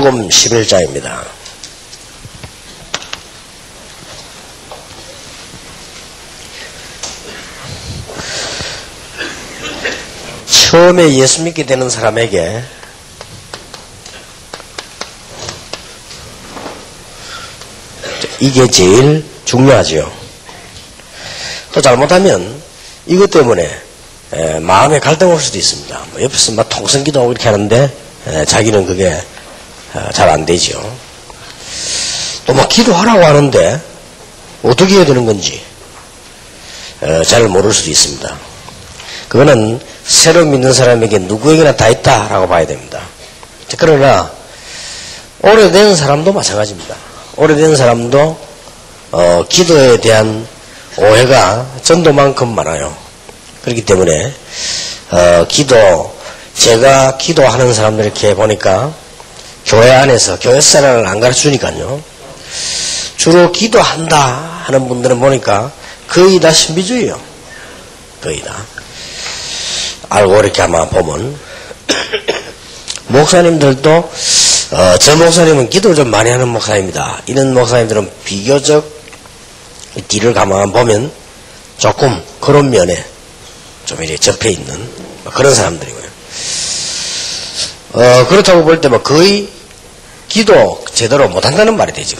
누가복음 11장입니다. 처음에 예수 믿게 되는 사람에게 이게 제일 중요하죠. 또 잘못하면 이것 때문에 마음에 갈등 올 수도 있습니다. 옆에서 막 통성기도하고 이렇게 하는데 자기는 그게 잘 안 되죠. 또 막 기도하라고 하는데 어떻게 해야 되는 건지 잘 모를 수도 있습니다. 그거는 새로 믿는 사람에게 누구에게나 다 있다라고 봐야 됩니다. 그러나 오래된 사람도 마찬가지입니다. 오래된 사람도 기도에 대한 오해가 전도만큼 많아요. 그렇기 때문에 제가 기도하는 사람들 이렇게 보니까 교회 안에서 교회사랑을 안 가르쳐주니까요. 주로 기도한다 하는 분들은 보니까 거의 다 신비주의예요. 거의 다. 알고 이렇게 아마 보면 목사님들도 저 목사님은 기도를 좀 많이 하는 목사입니다. 이런 목사님들은 비교적 뒤를 가만 보면 조금 그런 면에 좀 이렇게 접해 있는 그런 사람들이고요. 그렇다고 볼 때 뭐 거의 기도 제대로 못한다는 말이 되죠.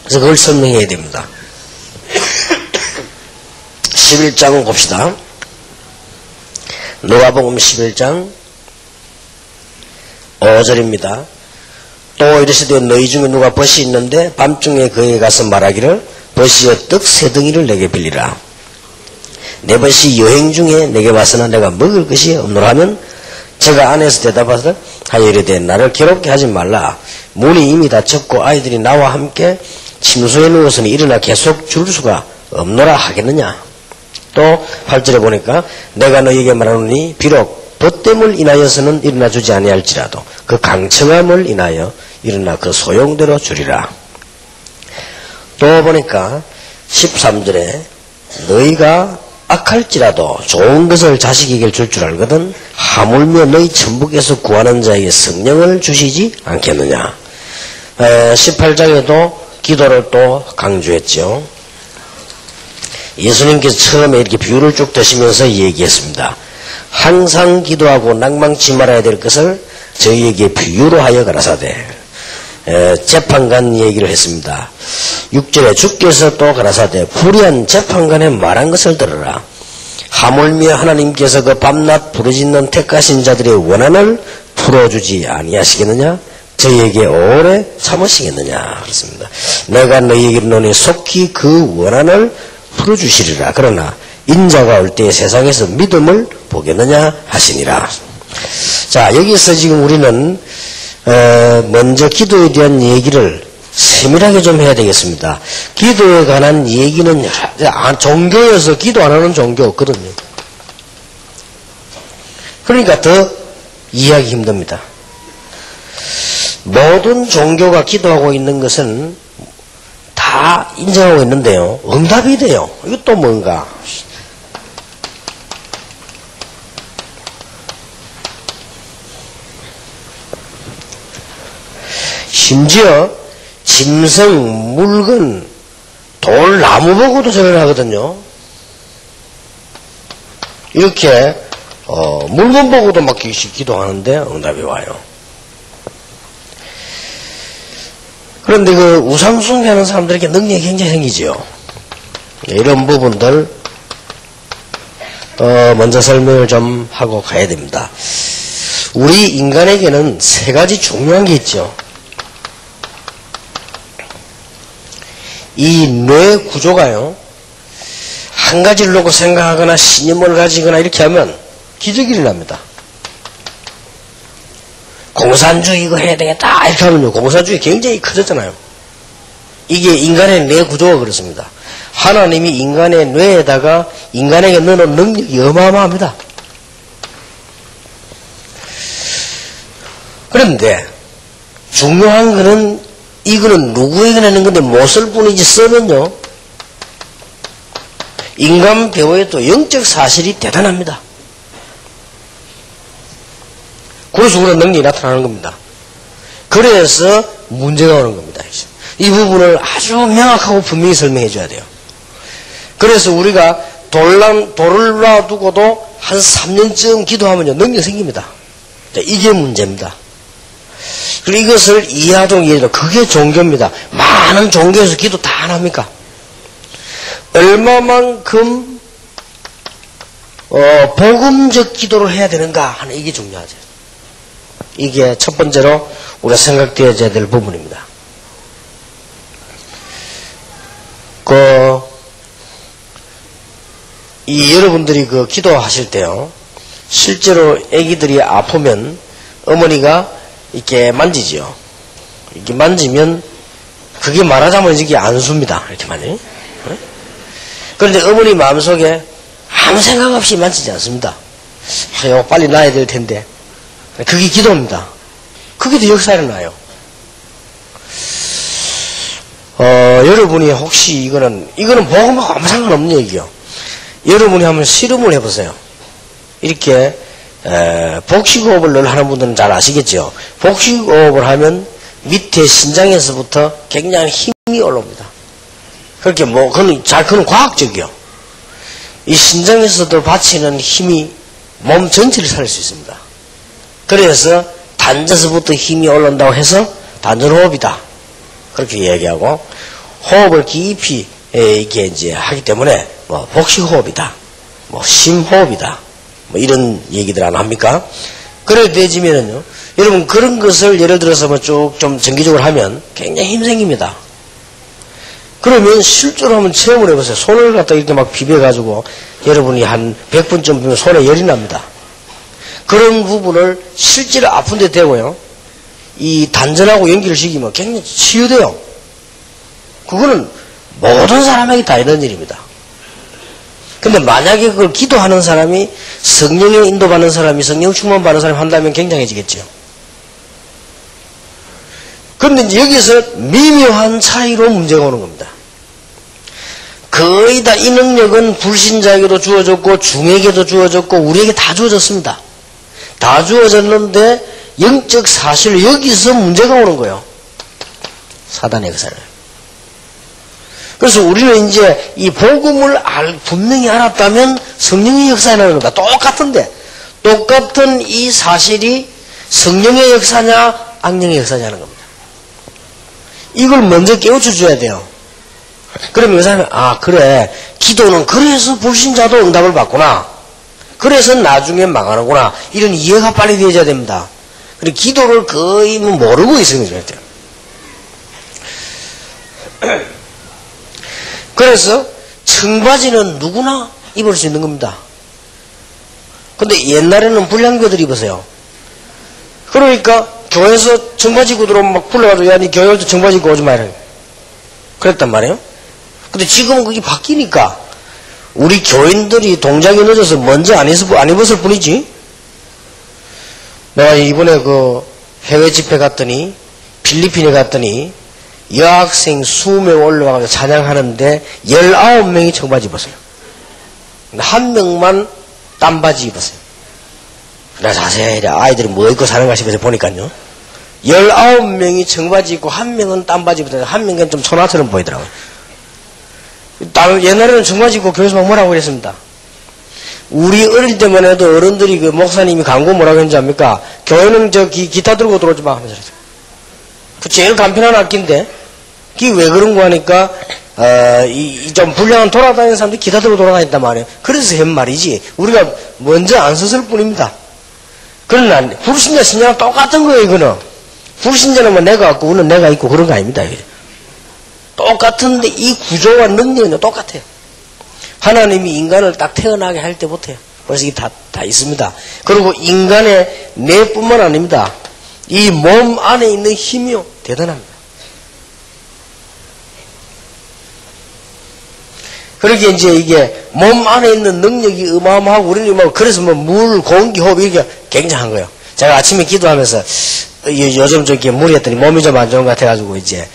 그래서 그걸 설명해야 됩니다. 11장 봅시다. 누가복음 11장 5절입니다. 또 이르시되 너희 중에 누가 벗이 있는데 밤중에 그에게 가서 말하기를 벗이여 떡 세 덩이를 내게 빌리라. 내 벗이 여행 중에 내게 왔으나 내가 먹을 것이 없노라 하면 제가 안에서 대답하여 이르되 나를 괴롭게 하지 말라. 문이 이미 닫혔고 아이들이 나와 함께 침소에 누워서는 일어나 계속 줄 수가 없노라 하겠느냐. 또 8절에 보니까 내가 너희에게 말하노니 비록 벗됨을 인하여서는 일어나 주지 아니할지라도 그 강청함을 인하여 일어나 그 소용대로 주리라. 또 보니까 13절에 너희가 악할지라도 좋은 것을 자식에게 줄 줄 알거든 하물며 너희 천부께서 구하는 자에게 성령을 주시지 않겠느냐. 18장에도 기도를 또 강조했죠. 예수님께서 처음에 이렇게 비유를 쭉 드시면서 얘기했습니다. 항상 기도하고 낭망치 말아야 될 것을 저희에게 비유로 하여 가라사대. 재판관 얘기를 했습니다. 6절에 주께서 또 가라사대 불의한 재판관의 말한 것을 들으라. 하물며 하나님께서 그 밤낮 부르짖는 택하신 자들의 원한을 풀어주지 아니하시겠느냐. 저희에게 오래 참으시겠느냐. 그렇습니다. 내가 너희에게 이르노니 속히 그 원한을 풀어주시리라. 그러나 인자가 올 때 세상에서 믿음을 보겠느냐 하시니라. 자, 여기서 지금 우리는 먼저 기도에 대한 얘기를 세밀하게 좀 해야 되겠습니다. 기도에 관한 얘기는 종교여서 기도 안 하는 종교 없거든요. 그러니까 더 이해하기 힘듭니다. 모든 종교가 기도하고 있는 것은 다 인정하고 있는데요. 응답이 돼요. 이것도 뭔가. 심지어 짐승, 물건, 돌, 나무 보고도 절을 하거든요. 이렇게 물건 보고도 막 기도하는데 응답이 와요. 그런데 그 우상 숭배하는 사람들에게 능력이 굉장히 생기지요. 이런 부분들 먼저 설명을 좀 하고 가야 됩니다. 우리 인간에게는 세 가지 중요한 게 있죠. 이 뇌 구조가요, 한 가지를 놓고 생각하거나 신념을 가지거나 이렇게 하면 기적이 일어납니다. 공산주의 이거 해야 되겠다 이렇게 하면요, 공산주의 굉장히 커졌잖아요. 이게 인간의 뇌 구조가 그렇습니다. 하나님이 인간의 뇌에다가 인간에게 넣어놓은 능력이 어마어마합니다. 그런데 중요한 거는 이거는 누구에게 내는 건데 못 쓸 뿐이지 쓰면요, 인간 배우의 또 영적 사실이 대단합니다. 그래서 그런 능력이 나타나는 겁니다. 그래서 문제가 오는 겁니다. 이 부분을 아주 명확하고 분명히 설명해 줘야 돼요. 그래서 우리가 돌을 놔두고도 한 3년쯤 기도하면요, 능력 생깁니다. 이게 문제입니다. 그리고 이것을 이해하도록 이해해요. 그게 종교입니다. 많은 종교에서 기도 다 안 합니까? 얼마만큼 복음적 기도를 해야 되는가 하는 이게 중요하죠. 이게 첫 번째로 우리가 생각되어야 될 부분입니다. 여러분들이 기도하실 때요, 실제로 아기들이 아프면 어머니가 이렇게 만지지요. 이렇게 만지면 그게 말하자면 이게 안수입니다. 이렇게 만지. 그런데 어머니 마음속에 아무 생각 없이 만지지 않습니다. 이거 빨리 놔야 될 텐데. 그게 기도입니다. 그게 더 역사를 나요. 여러분이 혹시 이거는 복음하고 아무 상관없는 얘기요. 여러분이 한번 실험을 해보세요. 이렇게 복식호흡을 늘 하는 분들은 잘 아시겠죠. 복식호흡을 하면 밑에 신장에서부터 굉장한 힘이 올라옵니다. 그렇게 그건 과학적이요. 이 신장에서도 받치는 힘이 몸 전체를 살릴 수 있습니다. 그래서 단전에서부터 힘이 올라온다고 해서 단전호흡이다. 그렇게 얘기하고, 호흡을 깊이 이렇게 이제 하기 때문에 복식호흡이다. 심호흡이다. 이런 얘기들 안 합니까? 그래 되지면은요, 여러분 그런 것을 예를 들어서 쭉 좀 정기적으로 하면 굉장히 힘 생깁니다. 그러면 실제로 한번 체험을 해보세요. 손을 갖다 이렇게 막 비벼가지고 여러분이 한 100분쯤 비면 손에 열이 납니다. 그런 부분을 실제로 아픈 데 대고요, 이 단전하고 연기를 시키면 굉장히 치유돼요. 그거는 모든 사람에게 다 이런 일입니다. 근데 만약에 그걸 기도하는 사람이 성령의 인도받는 사람이 성령 충만 받는 사람이 한다면 굉장해지겠죠. 그런데 이제 여기서 미묘한 차이로 문제가 오는 겁니다. 거의 다 이 능력은 불신자에게도 주어졌고 중에게도 주어졌고 우리에게 다 주어졌습니다. 다 주어졌는데 영적 사실 여기서 문제가 오는 거예요. 사단의 역사를. 그래서 우리는 이제 이 복음을 분명히 알았다면 성령의 역사에 나는 겁니다. 똑같은데 똑같은 이 사실이 성령의 역사냐 악령의 역사냐는 겁니다. 이걸 먼저 깨우쳐 줘야 돼요. 그러면 그 사람이 그래, 기도는 그래서 불신자도 응답을 받구나, 그래서 나중에 망하는구나, 이런 이해가 빨리 되어야 됩니다. 그리고 기도를 거의 모르고 있으면 돼요. 그래서 청바지는 누구나 입을 수 있는 겁니다. 근데 옛날에는 불량교들이 입으세요. 그러니까 교회에서 청바지 입고 들어오면 막 불러가지고, 야, 니 교회에서 청바지 입고 오지 마라, 그랬단 말이에요. 근데 지금은 그게 바뀌니까 우리 교인들이 동작이 늦어서 먼저 안 입었을 뿐이지. 내가 이번에 해외 집회 갔더니, 필리핀에 갔더니 여학생 20명 올라와서 찬양하는데 19명이 청바지 입었어요. 한 명만 땀바지 입었어요. 나 자세히 아이들이 뭐 입고 사는가 싶어서 보니까요, 19명이 청바지 입고 한 명은 땀바지 입었는데 한 명은 좀 초나처럼 보이더라고요. 옛날에는 청바지 입고 교회에서 막 뭐라고 그랬습니다. 우리 어릴 때만 해도 어른들이 목사님이 광고 뭐라고 했는지 압니까? 교회는 기타 들고 들어오지 마 하면서 그랬어요. 그 제일 간편한 악기인데, 그게 왜 그런 거 하니까, 좀 불량한 돌아다니는 사람들이 기타 들고 돌아다녔단 말이에요. 그래서 한 말이지, 우리가 먼저 안 썼을 뿐입니다. 그러나, 불신자 신자랑 똑같은 거예요, 이거는. 불신자는 내가 있고, 우리는 내가 있고, 그런 거 아닙니다, 이게. 똑같은데, 이 구조와 능력은 똑같아요. 하나님이 인간을 딱 태어나게 할 때부터요. 벌써 이게 다 있습니다. 그리고 인간의 뇌뿐만 아닙니다. 이 몸 안에 있는 힘이요, 대단합니다. 그렇게 이제 이게 몸 안에 있는 능력이 어마어마하고, 우리는 그래서 물, 공기, 호흡, 이게 굉장한 거예요. 제가 아침에 기도하면서 요즘 무리 했더니 몸이 좀 안 좋은 것 같아가지고 이제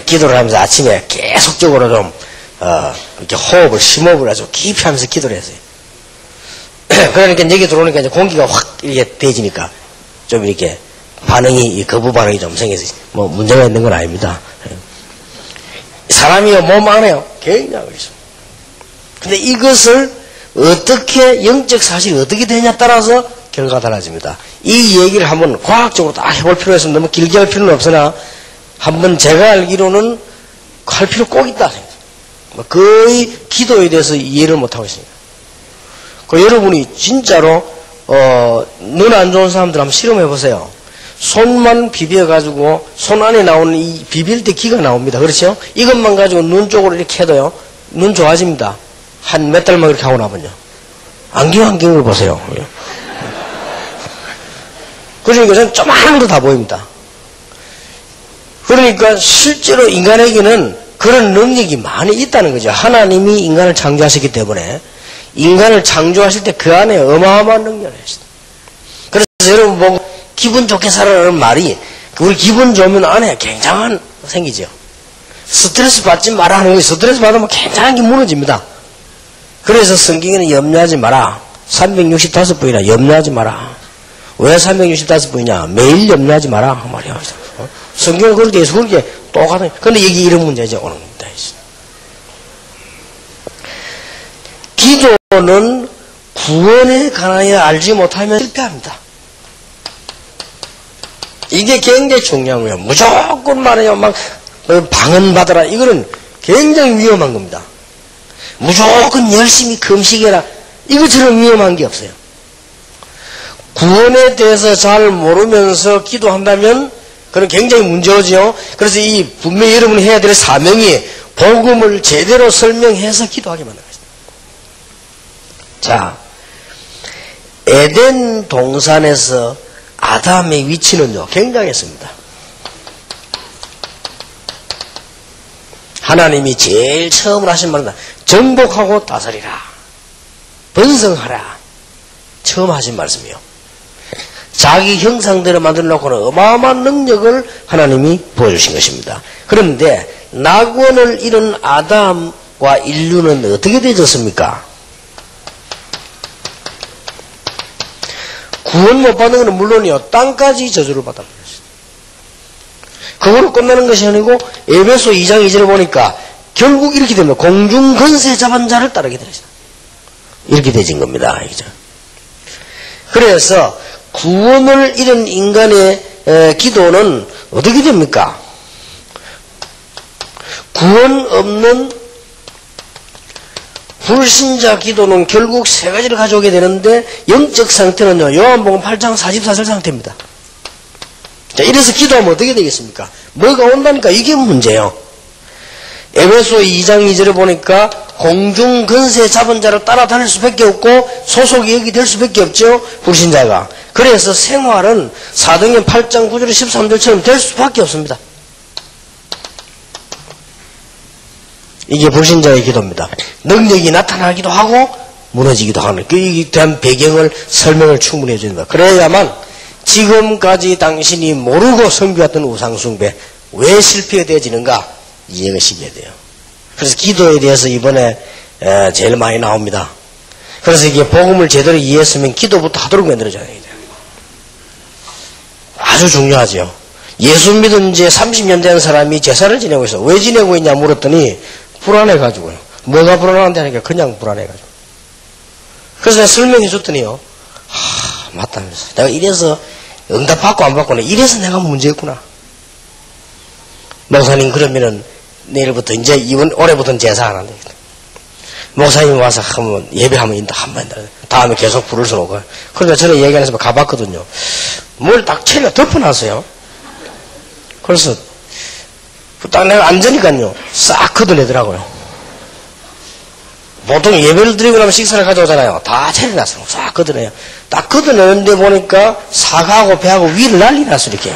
기도를 하면서 아침에 계속적으로 좀 이렇게 호흡을, 심호흡을 아주 깊이 하면서 기도를 했어요. 그러니까 여기 들어오니까 이제 공기가 확 이렇게 대지니까 좀 이렇게 반응이, 거부 반응이 좀 생겨서, 뭐, 문제가 있는 건 아닙니다. 사람이 몸 안에요. 굉장히 있습니다. 근데 이것을 어떻게, 영적 사실이 어떻게 되냐에 따라서 결과가 달라집니다. 이 얘기를 한번 과학적으로 다 해볼 필요가 있으면 너무 길게 할 필요는 없으나, 한번 제가 알기로는 할 필요 꼭 있다. 거의 기도에 대해서 이해를 못하고 있습니다. 여러분이 진짜로, 눈 안 좋은 사람들 한번 실험해보세요. 손만 비벼가지고 손 안에 나오는 이 비빌 때 기가 나옵니다. 그렇죠? 이것만 가지고 눈 쪽으로 이렇게 해도요, 눈 좋아집니다. 한 몇 달만 그렇게 하고 나면요. 안경을 보세요. 그러니까 저는 조그마한 거 다 보입니다. 그러니까 실제로 인간에게는 그런 능력이 많이 있다는 거죠. 하나님이 인간을 창조하셨기 때문에 인간을 창조하실 때 그 안에 어마어마한 능력을 했습니다. 그래서 여러분 보고 기분 좋게 살아라는 말이 우리 기분 좋으면 안에 굉장한 생기죠. 스트레스 받지 마라 하는 거예요. 스트레스 받으면 굉장한 게 무너집니다. 그래서 성경에는 염려하지 마라. 365번이나 염려하지 마라. 왜 365번이냐? 매일 염려하지 마라 말이야. 성경은 그렇게 해서 그렇게 똑같은. 근데 여기 이런 문제죠. 오는 겁니다. 기도는 구원에 관하여 알지 못하면 실패합니다. 이게 굉장히 중요한 거예요. 무조건 말해요. 막 방언받아라. 이거는 굉장히 위험한 겁니다. 무조건 열심히 금식해라. 이것처럼 위험한 게 없어요. 구원에 대해서 잘 모르면서 기도한다면 그건 굉장히 문제죠. 그래서 이 분명히 여러분이 해야 될 사명이 복음을 제대로 설명해서 기도하게 만든 것입니다. 자, 에덴 동산에서 아담의 위치는요, 굉장했습니다. 하나님이 제일 처음으로 하신 말은 정복하고 다스리라. 번성하라. 처음 하신 말씀이요. 자기 형상대로 만들어 놓고는 어마어마한 능력을 하나님이 보여주신 것입니다. 그런데 낙원을 잃은 아담과 인류는 어떻게 되졌습니까? 구원 못 받는 것은 물론이요, 땅까지 저주를 받았습니다. 그거로 끝나는 것이 아니고 에베소 2장 2절을 보니까 결국 이렇게 됩니다. 공중 권세 잡은 자를 따르게 되었습니다. 이렇게 되진 겁니다. 그래서 구원을 잃은 인간의 기도는 어떻게 됩니까? 구원 없는 불신자 기도는 결국 세 가지를 가져오게 되는데, 영적 상태는요, 요한복음 8장 44절 상태입니다. 자, 이래서 기도하면 어떻게 되겠습니까? 뭐가 온다니까 이게 문제예요. 에베소 2장 2절에 보니까 공중 근세 잡은 자를 따라다닐 수밖에 없고 소속이 여기 될 수밖에 없죠, 불신자가. 그래서 생활은 사도행전 8장 9절 13절처럼 될 수밖에 없습니다. 이게 불신자의 기도입니다. 능력이 나타나기도 하고 무너지기도 하는, 그에 대한 배경을 설명을 충분히 해줍니다. 그래야만 지금까지 당신이 모르고 섬겨왔던 우상숭배 왜 실패되어지는가 이해가 시켜야 돼요. 그래서 기도에 대해서 이번에 제일 많이 나옵니다. 그래서 이게 복음을 제대로 이해했으면 기도부터 하도록 만들어져야 돼요. 아주 중요하죠. 예수 믿은 지 30년 된 사람이 제사를 지내고 있어. 왜 지내고 있냐 물었더니 불안해가지고요. 뭐가 불안한데 하니까 그냥 불안해가지고. 그래서 내가 설명해 줬더니요, 맞다면서. 내가 이래서 응답받고 안 받고는 이래서 내가 문제였구나. 목사님 그러면은 내일부터 이제 올해부터는 제사 안 한다. 목사님 와서 한번 예배하면 인다 한번 다음에 계속 부를 수는 없고. 그러니까 저는 얘기 안 해서 가봤거든요. 뭘 딱 채려 덮어놨어요. 그래서 딱 내가 앉으니까요, 싹 걷어내더라고요. 보통 예배를 드리고 나면 식사를 가져오잖아요. 다 차려놨어요. 싹 걷어내요. 딱 걷어내는데 보니까 사과하고 배하고 위를 난리 났어, 이렇게.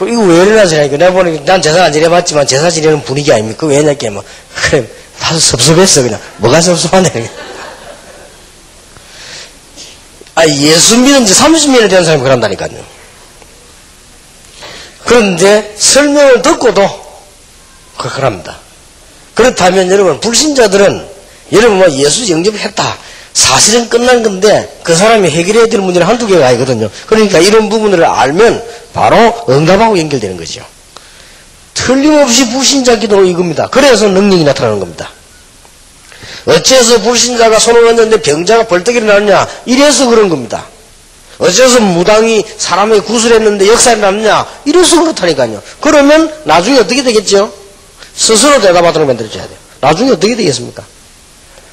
이거 왜 이러나시라니까. 내가 보니까 난 제사 안 지내봤지만 제사 지내는 분위기 아닙니까? 왜냐니까 뭐, 그래, 다소 섭섭했어, 그냥. 뭐가 섭섭하네. 예수 믿은 지 30년이 된 사람이 그런다니까요. 그런데 설명을 듣고도 그럽니다. 그렇다면 여러분, 불신자들은 여러분 뭐 예수 영접했다, 사실은 끝난 건데 그 사람이 해결해야 될 문제는 한두 개가 아니거든요. 그러니까 이런 부분을 알면 바로 응답하고 연결되는 거죠. 틀림없이 불신자 기도는 이겁니다. 그래서 능력이 나타나는 겁니다. 어째서 불신자가 손을 얹었는데 병자가 벌떡 일어나느냐? 이래서 그런 겁니다. 어째서 무당이 사람에게 구슬했는데 역사에 남느냐? 이래서 그렇다니까요. 그러면 나중에 어떻게 되겠죠? 스스로 대답하도록 만들어줘야 돼요. 나중에 어떻게 되겠습니까?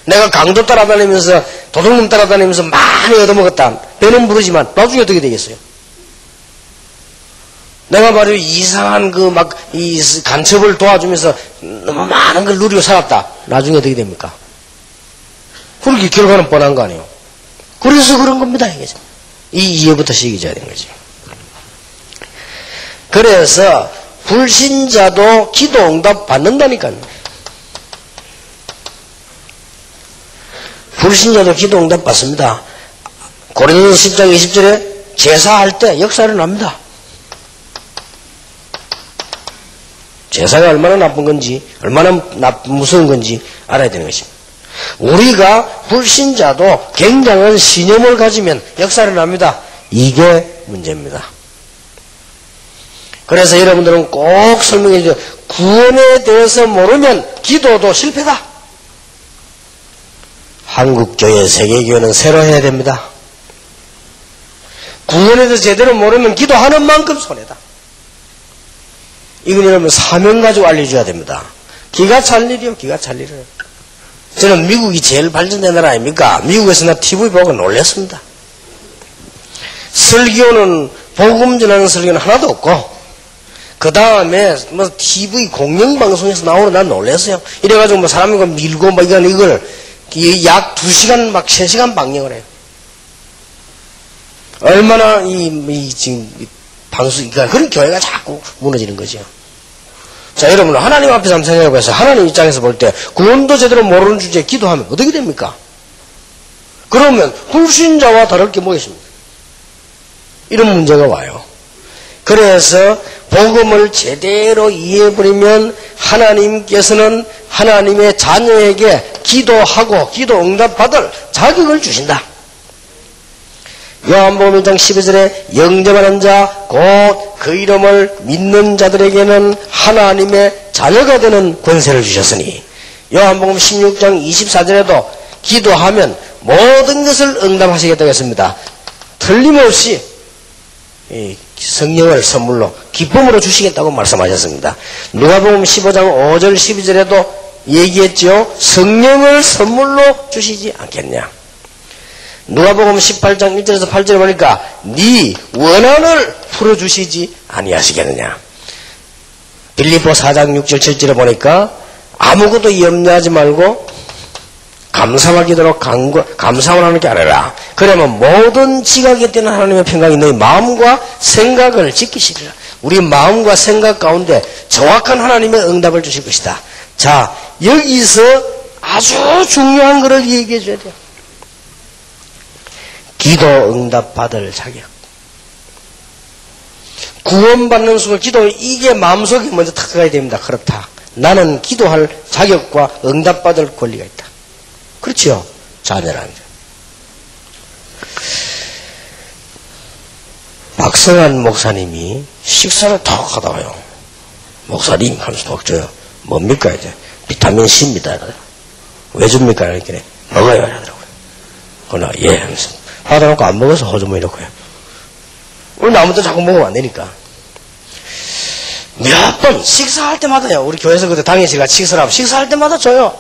내가 강도 따라다니면서 도둑놈 따라다니면서 많이 얻어먹었다. 배는 부르지만 나중에 어떻게 되겠어요? 내가 말이요 이상한 이 간첩을 도와주면서 너무 많은 걸 누리고 살았다. 나중에 어떻게 됩니까? 그렇게 결과는 뻔한 거 아니에요. 그래서 그런 겁니다. 이게. 이 이해부터 시작해줘야 되는 거죠. 그래서 불신자도 기도 응답 받는다니까요. 불신자도 기도 응답 받습니다. 고린도서 10장 20절에 제사할 때 역사를 납니다. 제사가 얼마나 나쁜 건지, 얼마나 무서운 건지 알아야 되는 것입니다. 우리가 불신자도 굉장한 신념을 가지면 역사를 납니다. 이게 문제입니다. 그래서 여러분들은 꼭 설명해 주세요. 구원에 대해서 모르면 기도도 실패다. 한국교회, 세계교회는 새로 해야 됩니다. 구원에 대해서 제대로 모르면 기도하는 만큼 손해다. 이건 여러분 사명 가지고 알려줘야 됩니다. 기가 찰 일이요, 기가 찰 일이요. 저는 미국이 제일 발전된 나라 아닙니까? 미국에서 나 TV 보고 놀랐습니다. 설교는, 복음 전하는 설교는 하나도 없고, 그 다음에 뭐 TV 공영방송에서 나오는 난 놀랐어요. 이래가지고 뭐 사람이 밀고 막 이걸 약 2시간 막 3시간 방영을 해요. 얼마나 지금 방송, 그러니까 그런 교회가 자꾸 무너지는 거죠. 자, 여러분, 하나님 앞에서 한번 생각해보세요. 하나님 입장에서 볼 때, 구원도 제대로 모르는 주제에 기도하면 어떻게 됩니까? 그러면, 불신자와 다를 게 뭐겠습니까? 이런 문제가 와요. 그래서, 복음을 제대로 이해해버리면, 하나님께서는 하나님의 자녀에게 기도하고, 기도 응답받을 자격을 주신다. 요한복음 1장 12절에 영접하는 자 곧 그 이름을 믿는 자들에게는 하나님의 자녀가 되는 권세를 주셨으니 요한복음 16장 24절에도 기도하면 모든 것을 응답하시겠다고 했습니다. 틀림없이 성령을 선물로 기쁨으로 주시겠다고 말씀하셨습니다. 누가복음 15장 5절 12절에도 얘기했죠. 성령을 선물로 주시지 않겠냐. 누가복음 18장 1절에서 8절에 보니까 네 원한을 풀어주시지 아니하시겠느냐. 빌립보 4장 6절 7절에 보니까 아무것도 염려하지 말고 감사와 기도로 감사만 하는 게 아니라 그러면 모든 지각에 뛰는 하나님의 평강이 너희 마음과 생각을 지키시리라. 우리 마음과 생각 가운데 정확한 하나님의 응답을 주실 것이다. 자, 여기서 아주 중요한 것을 얘기해 줘야 돼요. 기도 응답 받을 자격. 구원받는 순간 기도, 이게 마음속에 먼저 탁 들어가야 됩니다. 그렇다. 나는 기도할 자격과 응답 받을 권리가 있다. 그렇죠? 자녀라는. 박성환 목사님이 식사를 탁 하다가요. 목사님 하면서 톡 줘요. 뭡니까 이제? 비타민 C입니다. 왜 줍니까? 이렇게 먹어요 하더라고요. 그러나 예 하면서. 받아놓고 안 먹어서 호주머니 넣고요. 우리 나무도 자꾸 먹으면 안 되니까. 몇 번 식사할 때마다요. 우리 교회에서 그때 당연히 같이 식사를 하면 식사할 때마다 줘요.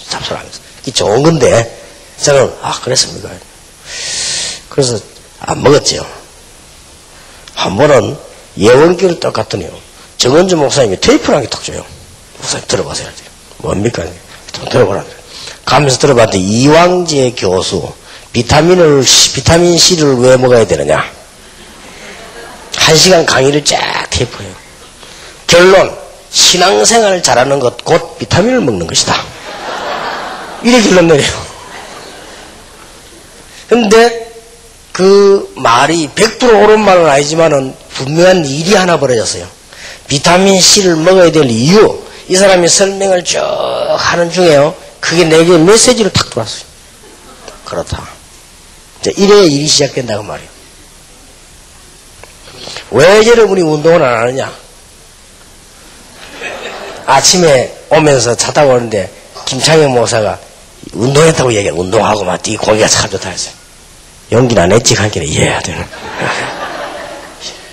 잡수하면서. 이게 좋은 건데 저는 그랬습니까? 그래서 안 먹었죠. 한 번은 예원기를 딱 갔더니요. 정은주 목사님이 테이프를 한 개 딱 줘요. 목사님 들어보세요. 뭡니까? 좀 들어보라. 가면서 들어봤더니 이왕재 교수 비타민 C를 왜 먹어야 되느냐? 1시간 강의를 쫙 테이프해요. 결론, 신앙생활을 잘하는 것 곧 비타민을 먹는 것이다. 이래 결론 내려요. 근데 그 말이 100% 옳은 말은 아니지만은 분명한 일이 하나 벌어졌어요. 비타민 C를 먹어야 될 이유, 이 사람이 설명을 쭉 하는 중에요. 그게 내게 메시지를 탁 들어왔어요. 그렇다. 이제 이래야 일이 시작된다고 말이에요. 왜 여러분이 운동을 안 하느냐? 아침에 오면서 차 타고 오는데 김창현 목사가 운동했다고 얘기해. 운동하고 막 뛰고 고기가 참 좋다 했어요. 연기는 안 했지 하기는 이해해야 되는.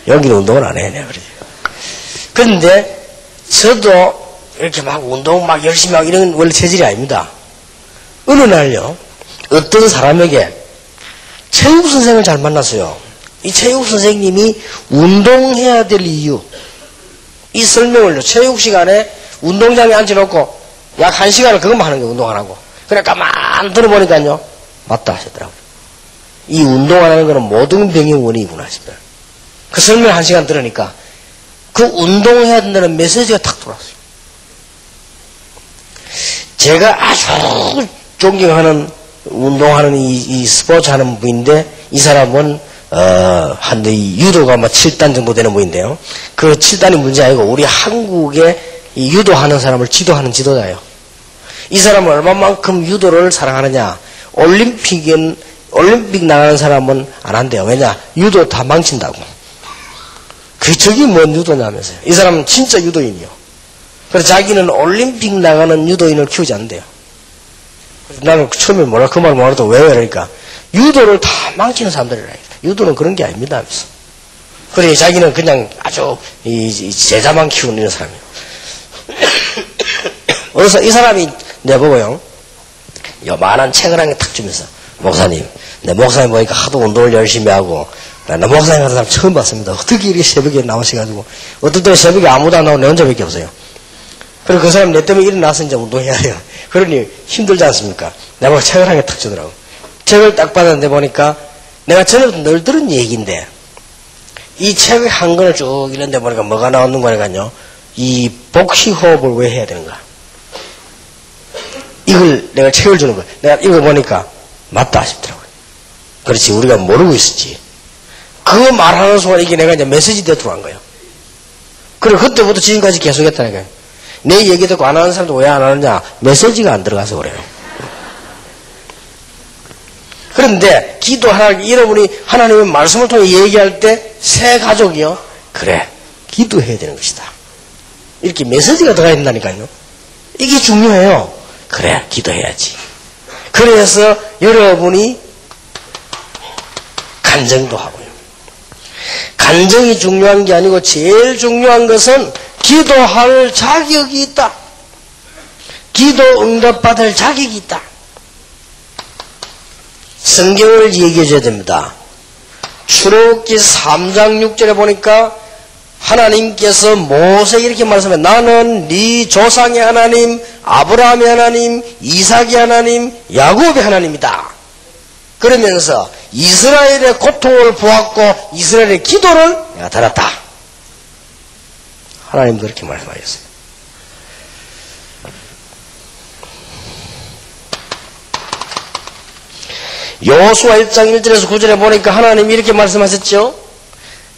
연기는 운동을 안 해. 내가 그래. 그런데 저도 이렇게 막 운동 막 열심히 하고 이런 원래 체질이 아닙니다. 어느 날요, 어떤 사람에게 체육 선생을 잘 만났어요. 이 체육 선생님이 운동해야 될 이유, 이 설명을요, 체육 시간에 운동장에 앉혀놓고 약 1시간을 그것만 하는 거예요. 운동 안 하고. 그러니까 가만 들어보니까요, 맞다 하시더라고요. 이 운동 안 하는 거는 모든 병의 원인이구나 싶어요. 그 설명 1시간 들으니까 그 운동해야 된다는 메시지가 탁 들어왔어요. 제가 아주 존경하는 운동하는 이 스포츠 하는 분인데, 이 사람은 한 유도가 뭐 7단 정도 되는 분인데요. 그 7단이 문제 아니고 우리 한국의 이 유도하는 사람을 지도하는 지도자예요. 이 사람은 얼마만큼 유도를 사랑하느냐. 올림픽 나가는 사람은 안 한대요. 왜냐? 유도 다 망친다고. 저기 뭔 유도냐면서요. 이 사람은 진짜 유도인이요. 그래서 자기는 올림픽 나가는 유도인을 키우지 않는데요. 나는 처음에 뭐라 그 말 몰라도 왜 그러니까 유도를 다 망치는 사람들이라. 유도는 그런 게 아닙니다 하면서. 그래 자기는 그냥 아주 제자만 키우는 이런 사람이에요. 그래서 이 사람이 내보고요, 요만한 책을 한 개 탁 주면서, 목사님, 내 목사님 보니까 하도 운동을 열심히 하고, 나 목사님 같은 사람 처음 봤습니다. 어떻게 이렇게 새벽에 나오셔가지고, 어떨 때는 새벽에 아무도 안 나오고 내 혼자밖에 없어요. 그리고 그 사람 내 때문에 일어나서 이제 운동해야 해요. 그러니 힘들지 않습니까? 내가 책을 한 개 탁 주더라고. 책을 딱 받았는데 보니까, 내가 전에부터 늘 들은 얘기인데, 이 책을 한 권을 쭉 읽는데 보니까 뭐가 나오는 거니까요, 이 복식호흡을 왜 해야 되는가? 이걸 내가 책을 주는 거야. 내가 읽어보니까 맞다 싶더라고요. 그렇지, 우리가 모르고 있었지. 그 말하는 순간 이게 내가 이제 메시지대로 들어간 거예요. 그리고 그때부터 지금까지 계속 했다니까요. 내 얘기 듣고 안 하는 사람도 왜 안 하느냐? 메시지가 안 들어가서 그래요. 그런데 기도하라, 여러분이 하나님의 말씀을 통해 얘기할 때 새 가족이요, 그래, 기도해야 되는 것이다. 이렇게 메시지가 들어가야 된다니까요. 이게 중요해요. 그래, 기도해야지. 그래서 여러분이 간증도 하고요. 간증이 중요한 게 아니고 제일 중요한 것은 기도할 자격이 있다. 기도 응답받을 자격이 있다. 성경을 얘기해 줘야 됩니다. 출애굽기 3장 6절에 보니까 하나님께서 모세에게 이렇게 말씀해. 나는 네 조상의 하나님, 아브라함의 하나님, 이삭의 하나님, 야곱의 하나님이다. 그러면서 이스라엘의 고통을 보았고 이스라엘의 기도를 내가 들었다. 하나님도 그렇게 말씀하셨어요. 여호수아 1장 1절에서 9절에 보니까 하나님이 이렇게 말씀하셨죠.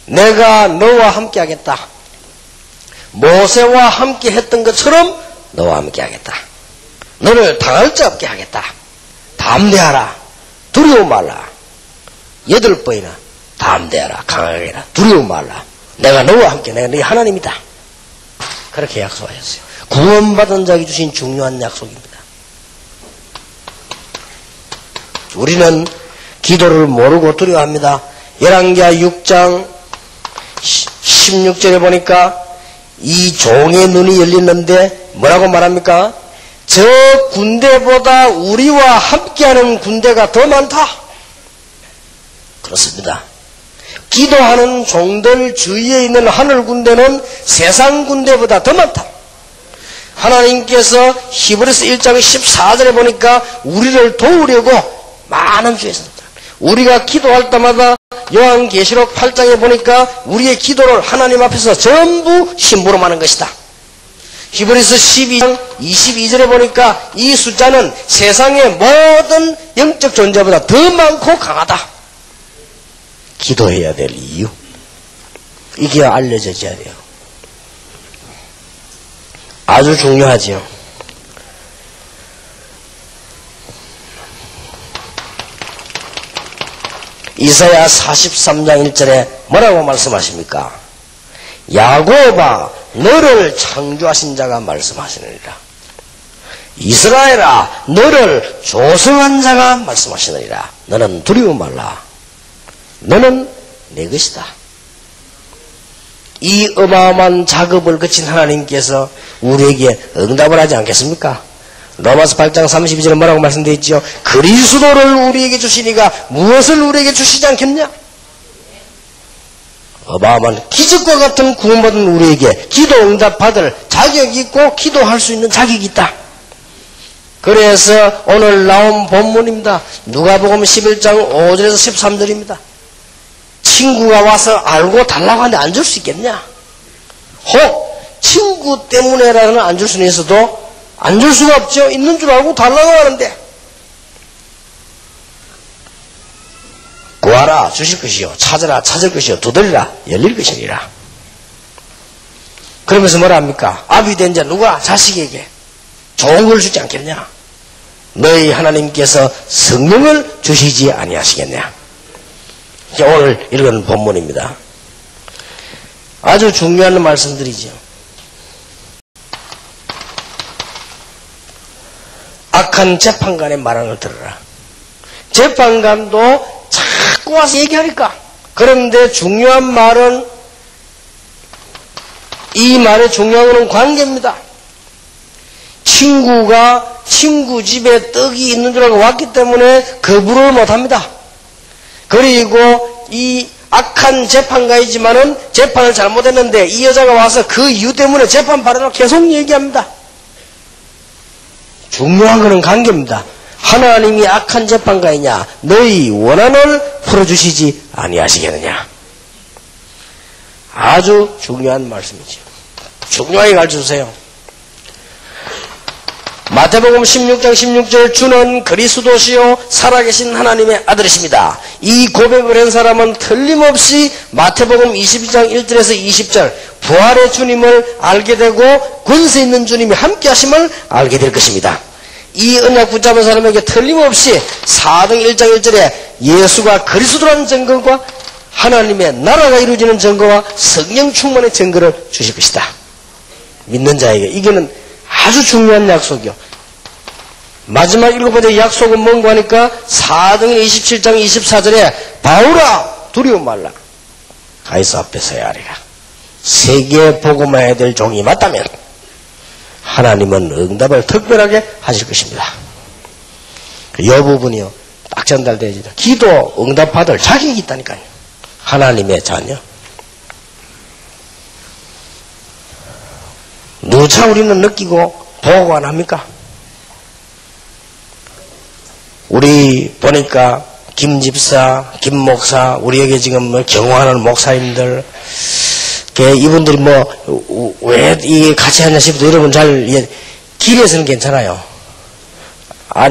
내가 너와 함께 하겠다. 모세와 함께 했던 것처럼 너와 함께 하겠다. 너를 당할 자 없게 하겠다. 담대하라. 두려움 말라. 8번이나 담대하라. 강하게 해라. 두려움 말라. 내가 너와 함께, 내가 네 하나님이다. 그렇게 약속하셨어요. 구원받은 자에게 주신 중요한 약속입니다. 우리는 기도를 모르고 두려워합니다. 열왕기하 6장 16절에 보니까 이 종의 눈이 열리는데 뭐라고 말합니까? 저 군대보다 우리와 함께하는 군대가 더 많다. 그렇습니다. 기도하는 종들 주위에 있는 하늘 군대는 세상 군대보다 더 많다. 하나님께서 히브리서 1장 14절에 보니까 우리를 도우려고 많은 주에서 우리가 기도할 때마다 요한계시록 8장에 보니까 우리의 기도를 하나님 앞에서 전부 심부름하는 것이다. 히브리서 12장 22절에 보니까 이 숫자는 세상의 모든 영적 존재보다 더 많고 강하다. 기도해야 될 이유, 이게 알려져야 돼요. 아주 중요하지요. 이사야 43장 1절에 뭐라고 말씀하십니까? 야곱아 너를 창조하신 자가 말씀하시느니라. 이스라엘아 너를 조성한 자가 말씀하시느니라. 너는 두려워 말라. 너는 내 것이다. 이 어마어마한 작업을 거친 하나님께서 우리에게 응답을 하지 않겠습니까? 로마서 8장 32절에 뭐라고 말씀되어 있죠? 그리스도를 우리에게 주시니가 무엇을 우리에게 주시지 않겠냐? 어마어마한 기적과 같은 구원받은 우리에게 기도 응답 받을 자격이 있고 기도할 수 있는 자격이 있다. 그래서 오늘 나온 본문입니다. 누가복음 11장 5절에서 13절입니다. 친구가 와서 알고 달라고 하는데 안 줄 수 있겠냐? 혹 친구 때문에라는 안 줄 수는 있어도 안 줄 수가 없죠. 있는 줄 알고 달라고 하는데 구하라 주실 것이요 찾으라 찾을 것이요 두드리라 열릴 것이니라. 그러면서 뭐라 합니까? 아비 된 자 누가 자식에게 좋은 걸 주지 않겠냐? 너희 하나님께서 성령을 주시지 아니하시겠냐? 오늘 읽은 본문입니다. 아주 중요한 말씀들이죠. 악한 재판관의 말을 들으라. 재판관도 자꾸 와서 얘기하니까. 그런데 중요한 말은 이 말의 중요한 것은 관계입니다. 친구가 친구 집에 떡이 있는 줄 알고 왔기 때문에 거부를 못합니다. 그리고 이 악한 재판가이지만은 재판을 잘못했는데 이 여자가 와서 그 이유 때문에 재판 받으라고 계속 얘기합니다. 중요한 것은 관계입니다. 하나님이 악한 재판가이냐 너희 원한을 풀어주시지 아니하시겠느냐. 아주 중요한 말씀이죠. 중요하게 가르쳐주세요. 마태복음 16장 16절 주는 그리스도시요 살아계신 하나님의 아들이십니다. 이 고백을 한 사람은 틀림없이 마태복음 22장 1절에서 20절 부활의 주님을 알게 되고 권세 있는 주님이 함께 하심을 알게 될 것입니다. 이 언약 붙잡은 사람에게 틀림없이 4등 1장 1절에 예수가 그리스도라는 증거와 하나님의 나라가 이루어지는 증거와 성령 충만의 증거를 주실 것이다. 믿는 자에게 이거는 아주 중요한 약속이요. 마지막 7번째 약속은 뭔가 하니까 4등 27장 24절에 바울아 두려워 말라. 가이사 앞에 서야 하리라. 세계에 복음해야 될 종이 맞다면 하나님은 응답을 특별하게 하실 것입니다. 이 부분이요. 딱 전달되어야죠. 기도 응답 받을 자격이 있다니까요. 하나님의 자녀. 누차 우리는 느끼고 보고 안 합니까? 우리 보니까 김 집사, 김 목사, 우리에게 지금 경호하는 목사님들, 이분들이 왜 이게 같이 하냐 싶어도 여러분 잘, 길에서는 괜찮아요.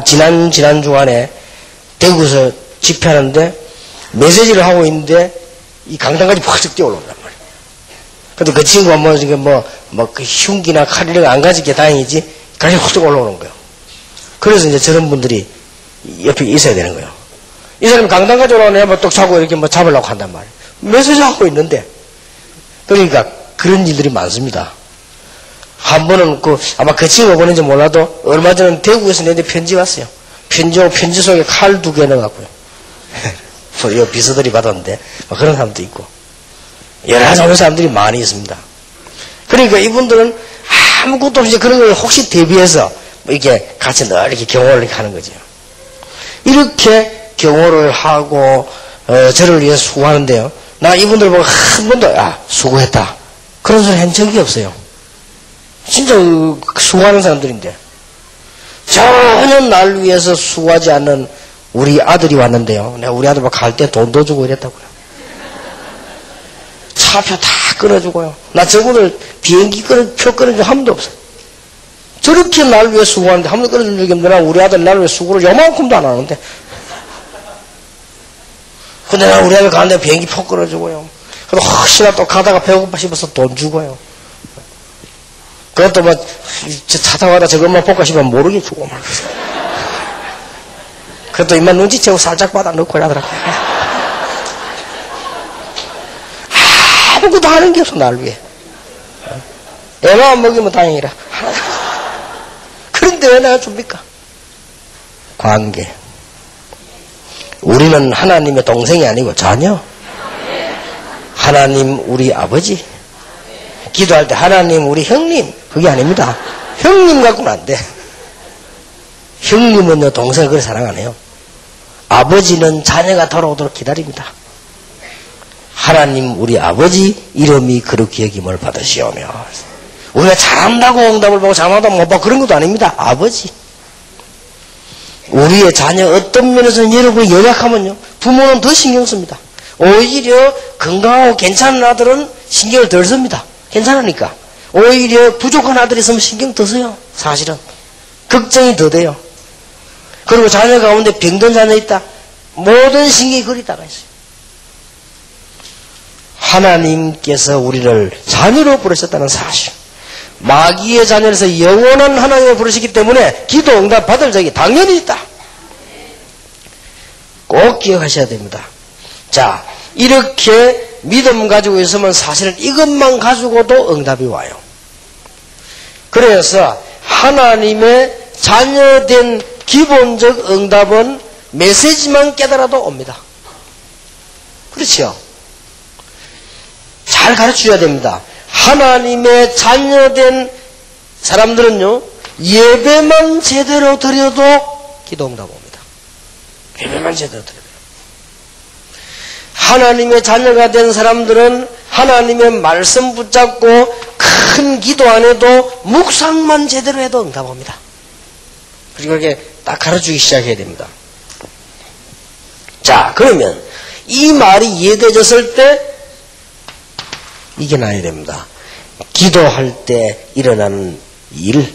지난 주간에 대구에서 집회하는데 메시지를 하고 있는데 이 강당까지 퍽쩍 뛰어올라온단 말이에요. 근데 그 친구가 지금 그 흉기나 칼이랑 안 가지게 다행이지, 같이 훅 올라오는 거예요. 그래서 이제 저런 분들이 옆에 있어야 되는 거예요. 이 사람이 강당까지 올라오네, 떡 차고 이렇게 잡으려고 한단 말이에요. 메시지 하고 있는데. 그러니까 그런 일들이 많습니다. 한 번은 아마 그 친구가 보낸지 몰라도 얼마 전에 대구에서 내한테 편지 왔어요. 편지 속에 칼 2개 넣어갖고요. 비서들이 받았는데, 그런 사람도 있고. 여러 가지 사람들이 많이 있습니다. 그러니까 이분들은 아무것도 없이 그런 걸 혹시 대비해서 이렇게 같이 늘 이렇게 경호를 이렇게 하는 거죠. 이렇게 경호를 하고, 저를 위해서 수고하는데요. 나 이분들 보고 한 번도, 수고했다. 그런 소리 한 적이 없어요. 진짜 수고하는 사람들인데. 전혀 날 위해서 수고하지 않는 우리 아들이 왔는데요. 내가 우리 아들 갈 때 돈도 주고 이랬다고요. 차표 다 끊어주고요. 나 저분을 비행기 표 끊어준 한 번도 없어요. 저렇게 날 위해 수고하는데 한 번도 끊어준 적이 없는데 우리 아들 날 위해 수고를 요만큼도 안 하는데. 근데 나 우리 아들 가는데 비행기 표 끊어주고요. 그래도 혹시나 또 가다가 배고파 싶어서 돈 주고요. 그것도 차 타고 가다 저것만 볼까 싶으면 모르게 주고 말이야. 그것도 입만 눈치채고 살짝 받아 넣고 이러더라고요. 아무것도 하는 게 없어, 날 위해. 애만 먹이면 다행이라. 그런데 왜 내가 줍니까? 관계. 우리는 하나님의 동생이 아니고 자녀. 하나님 우리 아버지. 기도할 때 하나님 우리 형님. 그게 아닙니다. 형님 갖고는 안 돼. 형님은요, 동생을 그렇게 사랑 안 해요. 아버지는 자녀가 돌아오도록 기다립니다. 하나님 우리 아버지 이름이 거룩히 여김을 받으시오며. 우리가 잘한다고 응답을 받고 잘한다고 못 받고 그런 것도 아닙니다. 아버지. 우리의 자녀 어떤 면에서는 여러분이 연약하면요, 부모는 더 신경 씁니다. 오히려 건강하고 괜찮은 아들은 신경을 덜 씁니다. 괜찮으니까. 오히려 부족한 아들이 있으면 신경 더 써요. 사실은. 걱정이 더 돼요. 그리고 자녀 가운데 병든 자녀 있다. 모든 신경이 거기 다가 있어요. 하나님께서 우리를 자녀로 부르셨다는 사실. 마귀의 자녀에서 영원한 하나님을 부르시기 때문에 기도 응답 받을 적이 당연히 있다. 꼭 기억하셔야 됩니다. 자, 이렇게 믿음 가지고 있으면 사실은 이것만 가지고도 응답이 와요. 그래서 하나님의 자녀된 기본적 응답은 메시지만 깨달아도 옵니다. 그렇죠? 잘 가르쳐줘야 됩니다. 하나님의 자녀된 사람들은요, 예배만 제대로 드려도 기도 응답 옵니다. 예배만 제대로 드려요. 하나님의 자녀가 된 사람들은 하나님의 말씀 붙잡고 큰 기도 안 해도 묵상만 제대로 해도 응답 옵니다. 그리고 이렇게 딱 가르치기 시작해야 됩니다. 자, 그러면 이 말이 이해되었을 때 이게 나야 됩니다. 기도할 때 일어나는 일.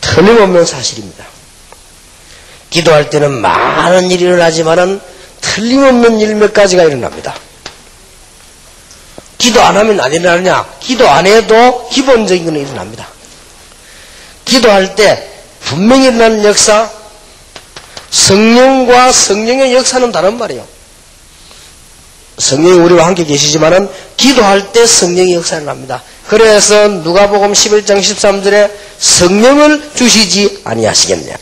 틀림없는 사실입니다. 기도할 때는 많은 일이 일어나지만은 틀림없는 일 몇 가지가 일어납니다. 기도 안 하면 안 일어나느냐? 기도 안 해도 기본적인 건 일어납니다. 기도할 때 분명히 일어나는 역사, 성령과 성령의 역사는 다른 말이에요. 성령이 우리와 함께 계시지만은 기도할 때 성령의 역사를 합니다. 그래서 누가복음 11장 13절에 성령을 주시지 아니하시겠냐.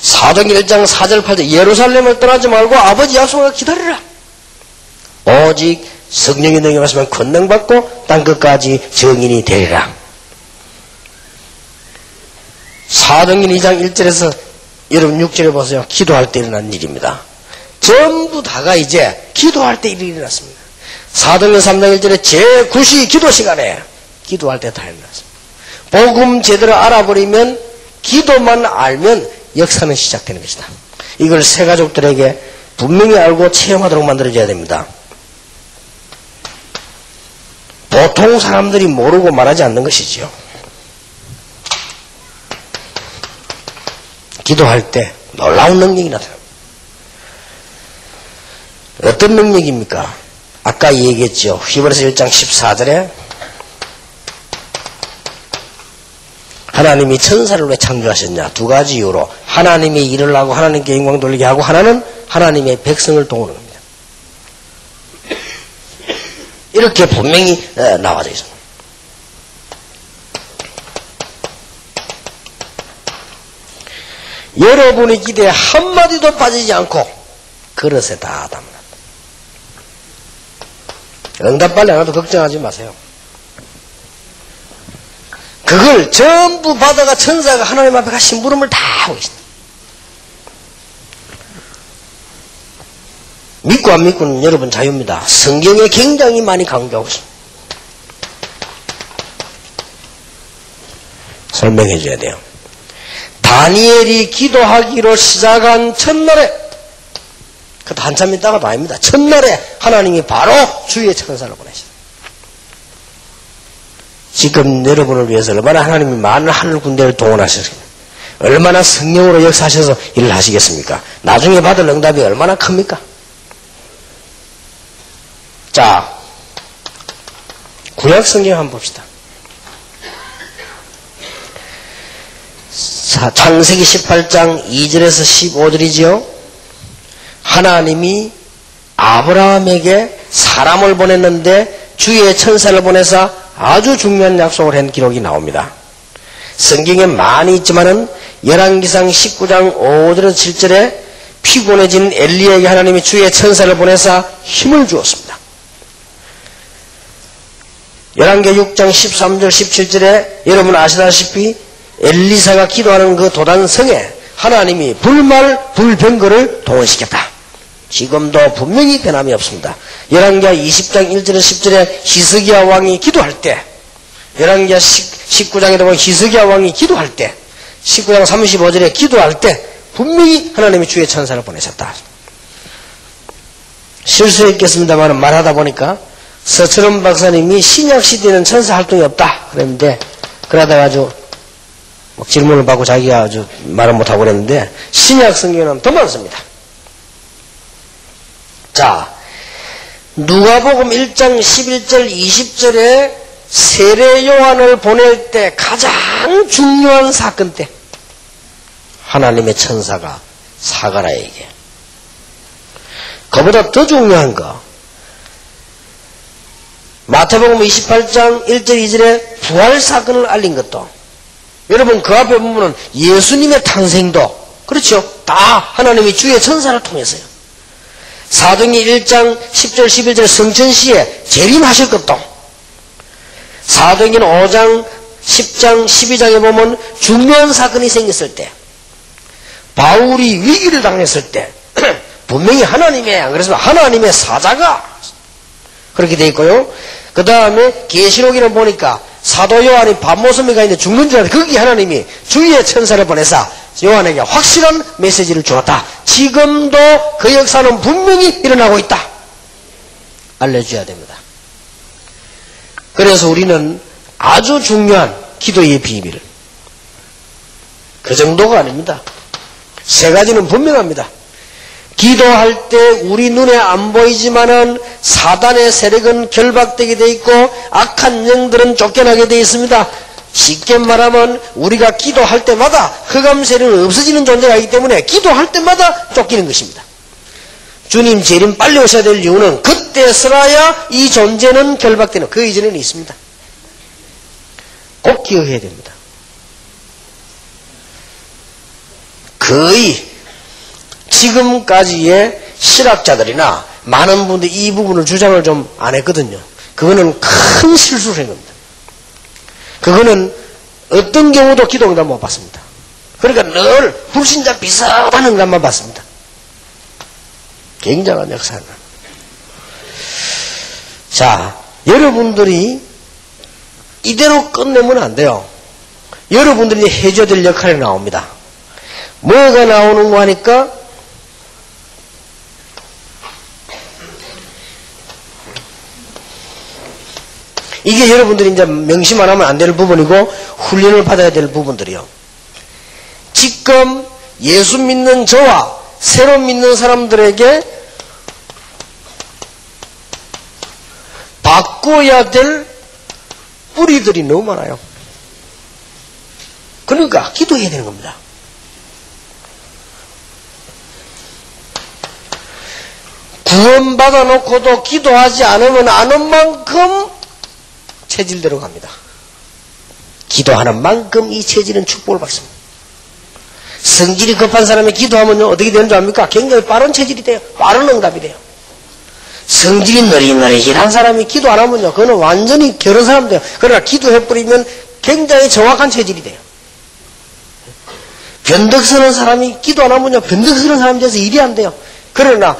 사도행 1장 4절 8절 예루살렘을 떠나지 말고 아버지 약속을 기다리라. 오직 성령이 너에게 말씀하면 권능받고 땅끝까지 증인이 되리라. 사도행 2장 1절에서 여러분 6절에 보세요. 기도할 때 일어난 일입니다. 전부 다가 이제 기도할 때 일이 일어났습니다. 사도행 3장 1절에 제9시 기도 시간에 기도할 때 다 일어났습니다. 복음 제대로 알아버리면 기도만 알면 역사는 시작되는 것이다. 이걸 새 가족들에게 분명히 알고 체험하도록 만들어줘야 됩니다. 보통 사람들이 모르고 말하지 않는 것이지요. 기도할 때 놀라운 능력이 나타납니다. 어떤 능력입니까? 아까 얘기했죠. 히브리서 1장 14절에 하나님이 천사를 왜 창조하셨냐? 두 가지 이유로 하나님이 일을 하고 하나님께 영광 돌리게 하고 하나는 하나님의 백성을 도우는 겁니다. 이렇게 분명히 나와져 있습니다. 여러분의 기대에 한마디도 빠지지 않고 그릇에 다 담는다. 응답 빨리 안 와도 걱정하지 마세요. 그걸 전부 받아가 천사가 하나님 앞에 가 심부름을 다 하고 있습니다. 믿고 안 믿고는 여러분 자유입니다. 성경에 굉장히 많이 강조하고 있습니다. 설명해 줘야 돼요. 다니엘이 기도하기로 시작한 첫날에, 그 한참 있다가도 아닙니다. 첫날에 하나님이 바로 주의 천사를 보내셨다. 지금 여러분을 위해서 얼마나 하나님이 많은 하늘 군대를 동원하셨습니까? 얼마나 성령으로 역사하셔서 일을 하시겠습니까? 나중에 받을 응답이 얼마나 큽니까? 자, 구약 성경 한번 봅시다. 창세기 18장 2절에서 15절이지요. 하나님이 아브라함에게 사람을 보냈는데 주의 천사를 보내서 아주 중요한 약속을 한 기록이 나옵니다. 성경에 많이 있지만은 열왕기상 19장 5절에서 7절에 피곤해진 엘리에게 하나님이 주의 천사를 보내서 힘을 주었습니다. 열왕기 6장 13절 17절에 여러분 아시다시피 엘리사가 기도하는 그 도단성에 하나님이 불말 불병거를 동원시켰다. 지금도 분명히 변함이 없습니다. 열왕기하 20장 1절에서 10절에 히스기야 왕이 기도할 때, 열왕기하 19장에 보면 히스기야 왕이 기도할 때, 19장 35절에 기도할 때 분명히 하나님이 주의 천사를 보내셨다. 실수했겠습니다만 말하다 보니까 서철원 박사님이 신약시대에는 천사 활동이 없다 그랬는데, 그러다가 아주 질문을 받고 자기가 아주 말을 못하고 그랬는데 신약 성경에는 더 많습니다. 자, 누가복음 1장 11절 20절에 세례 요한을 보낼 때 가장 중요한 사건 때 하나님의 천사가 사가랴에게, 그보다 더 중요한 거 마태복음 28장 1절 2절에 부활 사건을 알린 것도, 여러분 그 앞에 보면 예수님의 탄생도 그렇죠, 다 하나님이 주의 천사를 통해서요. 사도행전 1장 10절 11절 성천시에 재림하실 것도, 사도행전 5장 10장 12장에 보면 중요한 사건이 생겼을 때, 바울이 위기를 당했을 때 분명히 하나님의, 그래서 하나님의 사자가 그렇게 되어 있고요. 그 다음에 계시록에는 보니까 사도 요한이 밤모섬에 가 있는데 죽는 줄 알았는데 거기 하나님이 주의 천사를 보내사 요한에게 확실한 메시지를 주었다. 지금도 그 역사는 분명히 일어나고 있다. 알려줘야 됩니다. 그래서 우리는 아주 중요한 기도의 비밀, 그 정도가 아닙니다. 세 가지는 분명합니다. 기도할 때 우리 눈에 안 보이지만은 사단의 세력은 결박되게 돼 있고 악한 영들은 쫓겨나게 돼 있습니다. 쉽게 말하면 우리가 기도할 때마다 흑암 세력은 없어지는 존재가 있기 때문에 기도할 때마다 쫓기는 것입니다. 주님 재림 빨리 오셔야 될 이유는 그때서라야 이 존재는 결박되는, 그 이전에는 있습니다. 꼭 기억해야 됩니다. 거의 지금까지의 실학자들이나 많은 분들이 이 부분을 주장을 좀 안 했거든요. 그거는 큰 실수를 한 겁니다. 그거는 어떤 경우도 기도응답 못 받습니다. 그러니까 늘 불신자 비슷한 응답만 받습니다. 굉장한 역사는. 자, 여러분들이 이대로 끝내면 안 돼요. 여러분들이 해줘야 될 역할이 나옵니다. 뭐가 나오는 거 하니까 이게 여러분들이 이제 명심 안 하면 안 될 부분이고 훈련을 받아야 될 부분들이요. 지금 예수 믿는 저와 새로 믿는 사람들에게 바꿔야 될 뿌리들이 너무 많아요. 그러니까 기도해야 되는 겁니다. 구원받아 놓고도 기도하지 않으면 아는 만큼 체질대로 갑니다. 기도하는 만큼 이 체질은 축복을 받습니다. 성질이 급한 사람이 기도하면요 어떻게 되는 줄 압니까? 굉장히 빠른 체질이 돼요. 빠른 응답이 돼요. 성질이 느릿느릿한 사람이 기도 안 하면요 그거는 완전히 결혼 사람 돼요. 그러나 기도해버리면 굉장히 정확한 체질이 돼요. 변덕 서는 사람이 기도 안 하면요 변덕 서는 사람이 돼서 일이 안 돼요. 그러나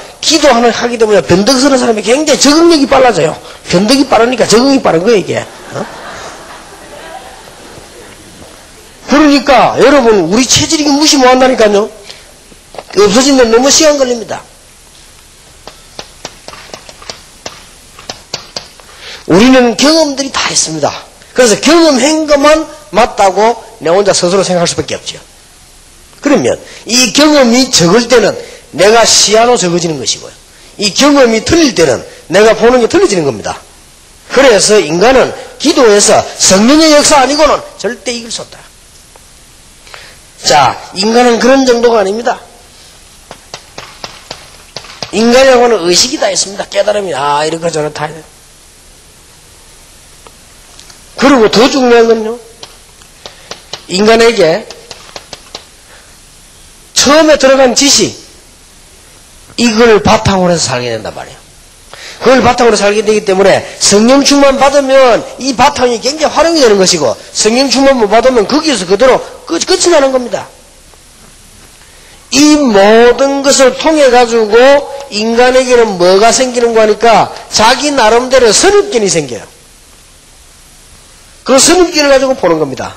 하기 때문에 변덕 서는 사람이 굉장히 적응력이 빨라져요. 변덕이 빠르니까 적응이 빠른 거예요 이게. 그러니까 여러분 우리 체질이 무시 못한다니까요. 없어지는데 너무 시간 걸립니다. 우리는 경험들이 다 있습니다. 그래서 경험한 것만 맞다고 내 혼자 스스로 생각할 수밖에 없죠. 그러면 이 경험이 적을 때는 내가 시야로 적어지는 것이고요. 이 경험이 틀릴 때는 내가 보는 게 틀려지는 겁니다. 그래서 인간은 기도에서 성령의 역사 아니고는 절대 이길 수 없다. 자, 인간은 그런 정도가 아닙니다. 인간이라고는 의식이 다 있습니다. 깨달음이, 아, 이렇게 저렇다. 그리고 더 중요한 건요, 인간에게 처음에 들어간 지식, 이걸 바탕으로 해서 살게 된단 말이에요. 그걸 바탕으로 살게 되기 때문에 성령 충만 받으면 이 바탕이 굉장히 활용이 되는 것이고, 성령 충만 못 받으면 거기에서 그대로 끝이 나는 겁니다. 이 모든 것을 통해 가지고 인간에게는 뭐가 생기는 거니까 자기 나름대로 선입견이 생겨요. 그 선입견을 가지고 보는 겁니다.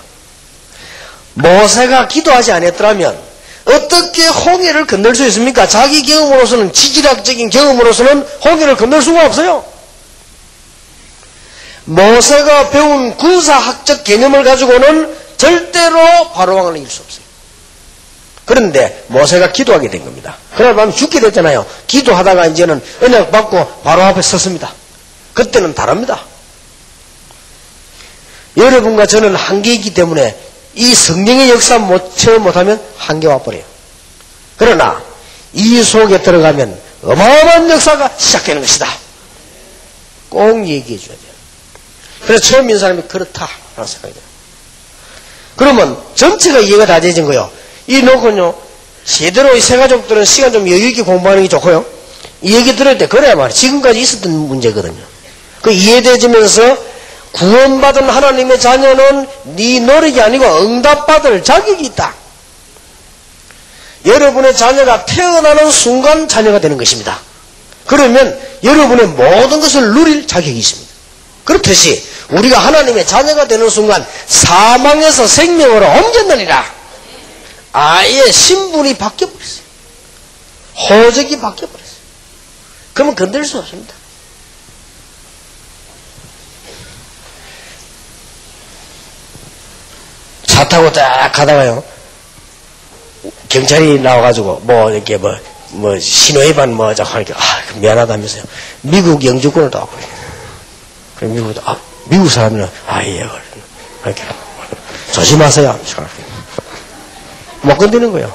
모세가 기도하지 않았더라면 어떻게 홍해를 건널 수 있습니까? 자기 경험으로서는, 지질학적인 경험으로서는 홍해를 건널 수가 없어요. 모세가 배운 군사학적 개념을 가지고는 절대로 바로왕을 이길 수 없어요. 그런데 모세가 기도하게 된 겁니다. 그날 밤에 죽게 됐잖아요. 기도하다가 이제는 은혜 받고 바로 앞에 섰습니다. 그때는 다릅니다. 여러분과 저는 한계이기 때문에 이 성령의 역사 체험 못하면 한계 와버려요. 그러나 이 속에 들어가면 어마어마한 역사가 시작되는 것이다. 꼭 얘기해 줘야 돼요. 그래서 처음 인 사람이 그렇다라는 생각이 돼요. 그러면 전체가 이해가 다 되진 거예요. 이 놓고요, 제대로 이 세 가족들은 시간 좀 여유있게 공부하는 게 좋고요. 이 얘기 들을 때 그래야 말이에요. 지금까지 있었던 문제거든요. 그 이해되지면서 구원받은 하나님의 자녀는 네 노력이 아니고 응답받을 자격이 있다. 여러분의 자녀가 태어나는 순간 자녀가 되는 것입니다. 그러면 여러분의 모든 것을 누릴 자격이 있습니다. 그렇듯이 우리가 하나님의 자녀가 되는 순간 사망에서 생명으로 옮겼느니라. 아예 신분이 바뀌어버렸어요. 호적이 바뀌어버렸어요. 그러면 건들 수 없습니다. 차 타고 딱 가다가요, 경찰이 나와가지고 이렇게 신호위반 하니까 미안하다면서요. 미국 영주권을 따왔거든요. 그럼 미국도 미국 사람들은 예, 이렇게 조심하세요. 못 건드는 거예요.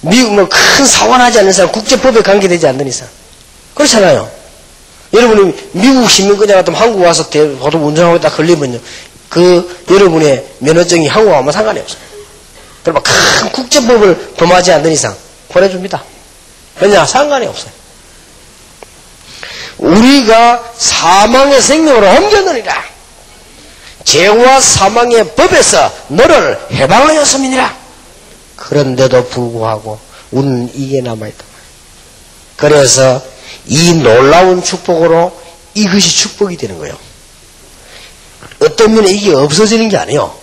미국 큰 사고 나지 않는 이상, 국제법에 관계되지 않는 이상. 그렇잖아요. 여러분이 미국 시민권자 같으면 한국 와서 보도 운전하고 딱 걸리면요, 여러분의 면허증이 한국 와면 상관이 없어요. 그러면 큰 국제법을 범하지 않는 이상 보내줍니다. 왜냐? 상관이 없어요. 우리가 사망의 생명으로 옮겼느니라. 죄와 사망의 법에서 너를 해방하였음이니라. 그런데도 불구하고 우리는 이게 남아있다. 그래서 이 놀라운 축복으로 이것이 축복이 되는 거예요. 어떤 면에 이게 없어지는 게 아니에요.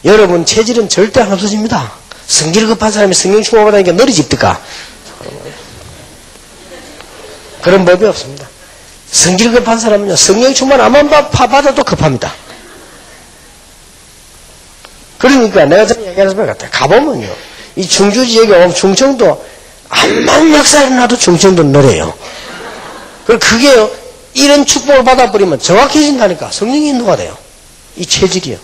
여러분 체질은 절대 안 없어집니다. 성질 급한 사람이 성령 충만받으니까 너리집니까? 그런 법이 없습니다. 성질 급한 사람은요, 성령 충만 안만 받아도 급합니다. 그러니까 내가 전에 얘기하는 것 같아요. 가보면요, 이 충주 지역에 오면 충청도 암만 역사 일어나도 충청도 노래요. 그리고 그게요, 이런 축복을 받아버리면 정확해진다니까. 성령이 인도가 돼요. 이 체질이요.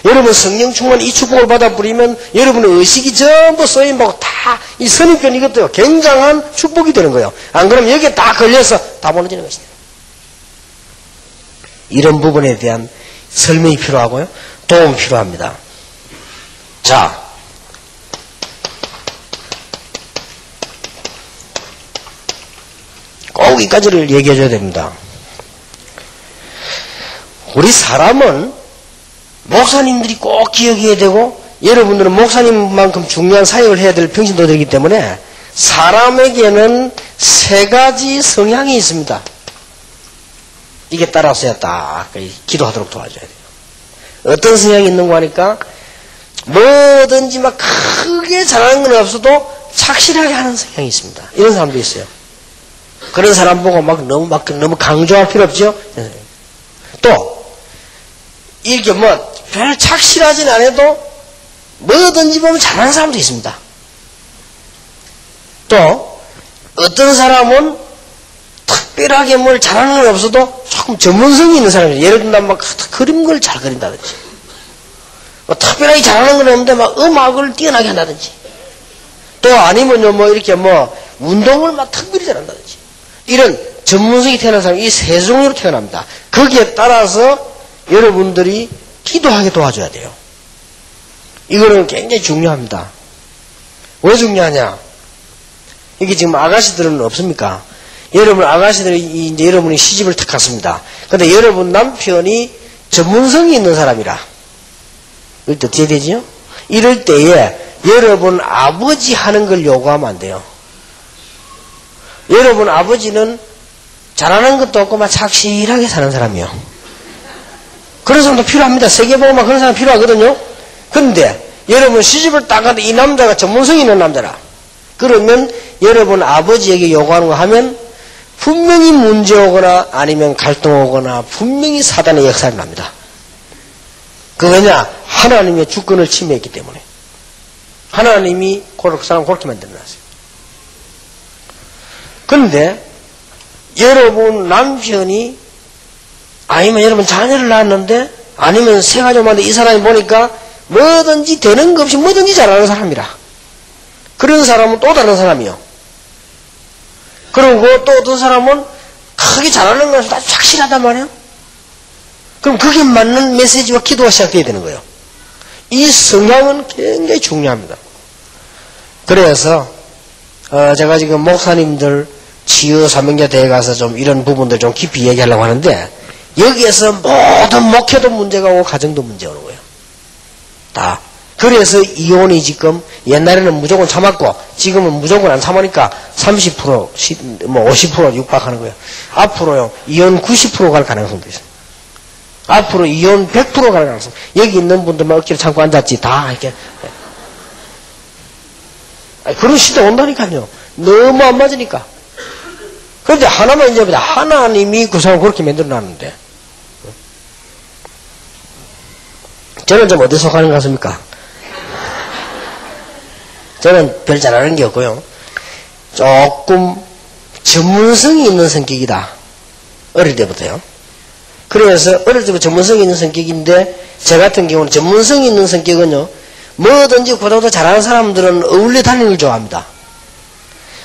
여러분 성령 충만 이 축복을 받아버리면 여러분의 의식이 전부 쓰임받고 다 이 선입견 이것도 굉장한 축복이 되는 거예요. 안 그러면 여기에 다 걸려서 다 무너지는 것이다. 이런 부분에 대한 설명이 필요하고요. 도움이 필요합니다. 자, 꼭 이까지를 얘기해 줘야 됩니다. 우리 사람은 목사님들이 꼭 기억해야 되고, 여러분들은 목사님만큼 중요한 사역을 해야 될 평신도들이기 때문에 사람에게는 세 가지 성향이 있습니다. 이게 따라서야 딱 기도하도록 도와줘야 돼요. 어떤 성향이 있는가 하니까 뭐든지 막 크게 잘하는 건 없어도 착실하게 하는 성향이 있습니다. 이런 사람도 있어요. 그런 사람 보고 너무 강조할 필요 없죠. 또 이렇게 별 착실하진 않아도 뭐든지 보면 잘하는 사람도 있습니다. 또 어떤 사람은 특별하게 뭘 잘하는 건 없어도 조금 전문성이 있는 사람이에요. 예를 들면 그림 걸 잘 그린다든지 뭐 특별하게 잘하는 건 없는데 막 음악을 뛰어나게 한다든지 또 아니면요 뭐 이렇게 뭐 운동을 막 특별히 잘한다든지 이런 전문성이 태어난 사람이 이 세 종류로 태어납니다. 거기에 따라서 여러분들이 기도하게 도와줘야 돼요. 이거는 굉장히 중요합니다. 왜 중요하냐? 이게 지금 아가씨들은 없습니까? 여러분 아가씨들이 이제 여러분이 시집을 탁 갔습니다. 근데 여러분 남편이 전문성이 있는 사람이라 이럴 때 어떻게 되지요? 이럴 때에 여러분 아버지 하는 걸 요구하면 안 돼요. 여러분 아버지는 잘하는 것도 없고 막 착실하게 사는 사람이요. 그런 사람도 필요합니다. 세계보고만 그런 사람 필요하거든요. 그런데 여러분 시집을 딱 가는데 이 남자가 전문성이 있는 남자라. 그러면 여러분 아버지에게 요구하는 거 하면 분명히 문제 오거나 아니면 갈등 오거나 분명히 사단의 역사를 납니다. 그 왜냐? 하나님의 주권을 침해했기 때문에. 하나님이 그 사람 그렇게 만들어놨어요. 그런데 여러분 남편이 아니면 여러분 자녀를 낳았는데 아니면 생활좀하는데 이 사람이 보니까 뭐든지 되는 것 없이 뭐든지 잘하는 사람이라. 그런 사람은 또 다른 사람이요. 그리고 또 어떤 사람은 크게 잘하는 것은 아주 착실하단 말이에요. 그럼 그게 맞는 메시지와 기도가 시작돼야 되는 거예요. 이 성향은 굉장히 중요합니다. 그래서 제가 지금 목사님들 치유 사명자 대회 가서 좀 이런 부분들 좀 깊이 얘기하려고 하는데 여기에서 모든 목회도 문제가 오고 가정도 문제 오는 거예요. 다. 그래서 이혼이 지금 옛날에는 무조건 참았고 지금은 무조건 안 참으니까 30% 뭐 50% 육박하는 거예요. 앞으로요 이혼 90% 갈 가능성도 있어요. 앞으로 이혼 100% 갈 가능성. 여기 있는 분들만 억지로 참고 앉았지 다 이렇게. 그런 시대 온다니까요. 너무 안 맞으니까. 그런데 하나만 이제 보자. 하나님이 그 사람 그렇게 만들어놨는데 저는 좀 어디 속하는 것 같습니까? 저는 별 잘하는 게 없고요. 조금 전문성이 있는 성격이다. 어릴 때부터요. 그래서 어릴 때부터 전문성이 있는 성격인데 저 같은 경우는 전문성이 있는 성격은요. 뭐든지 고등도 잘하는 사람들은 어울려 다니는 걸 좋아합니다.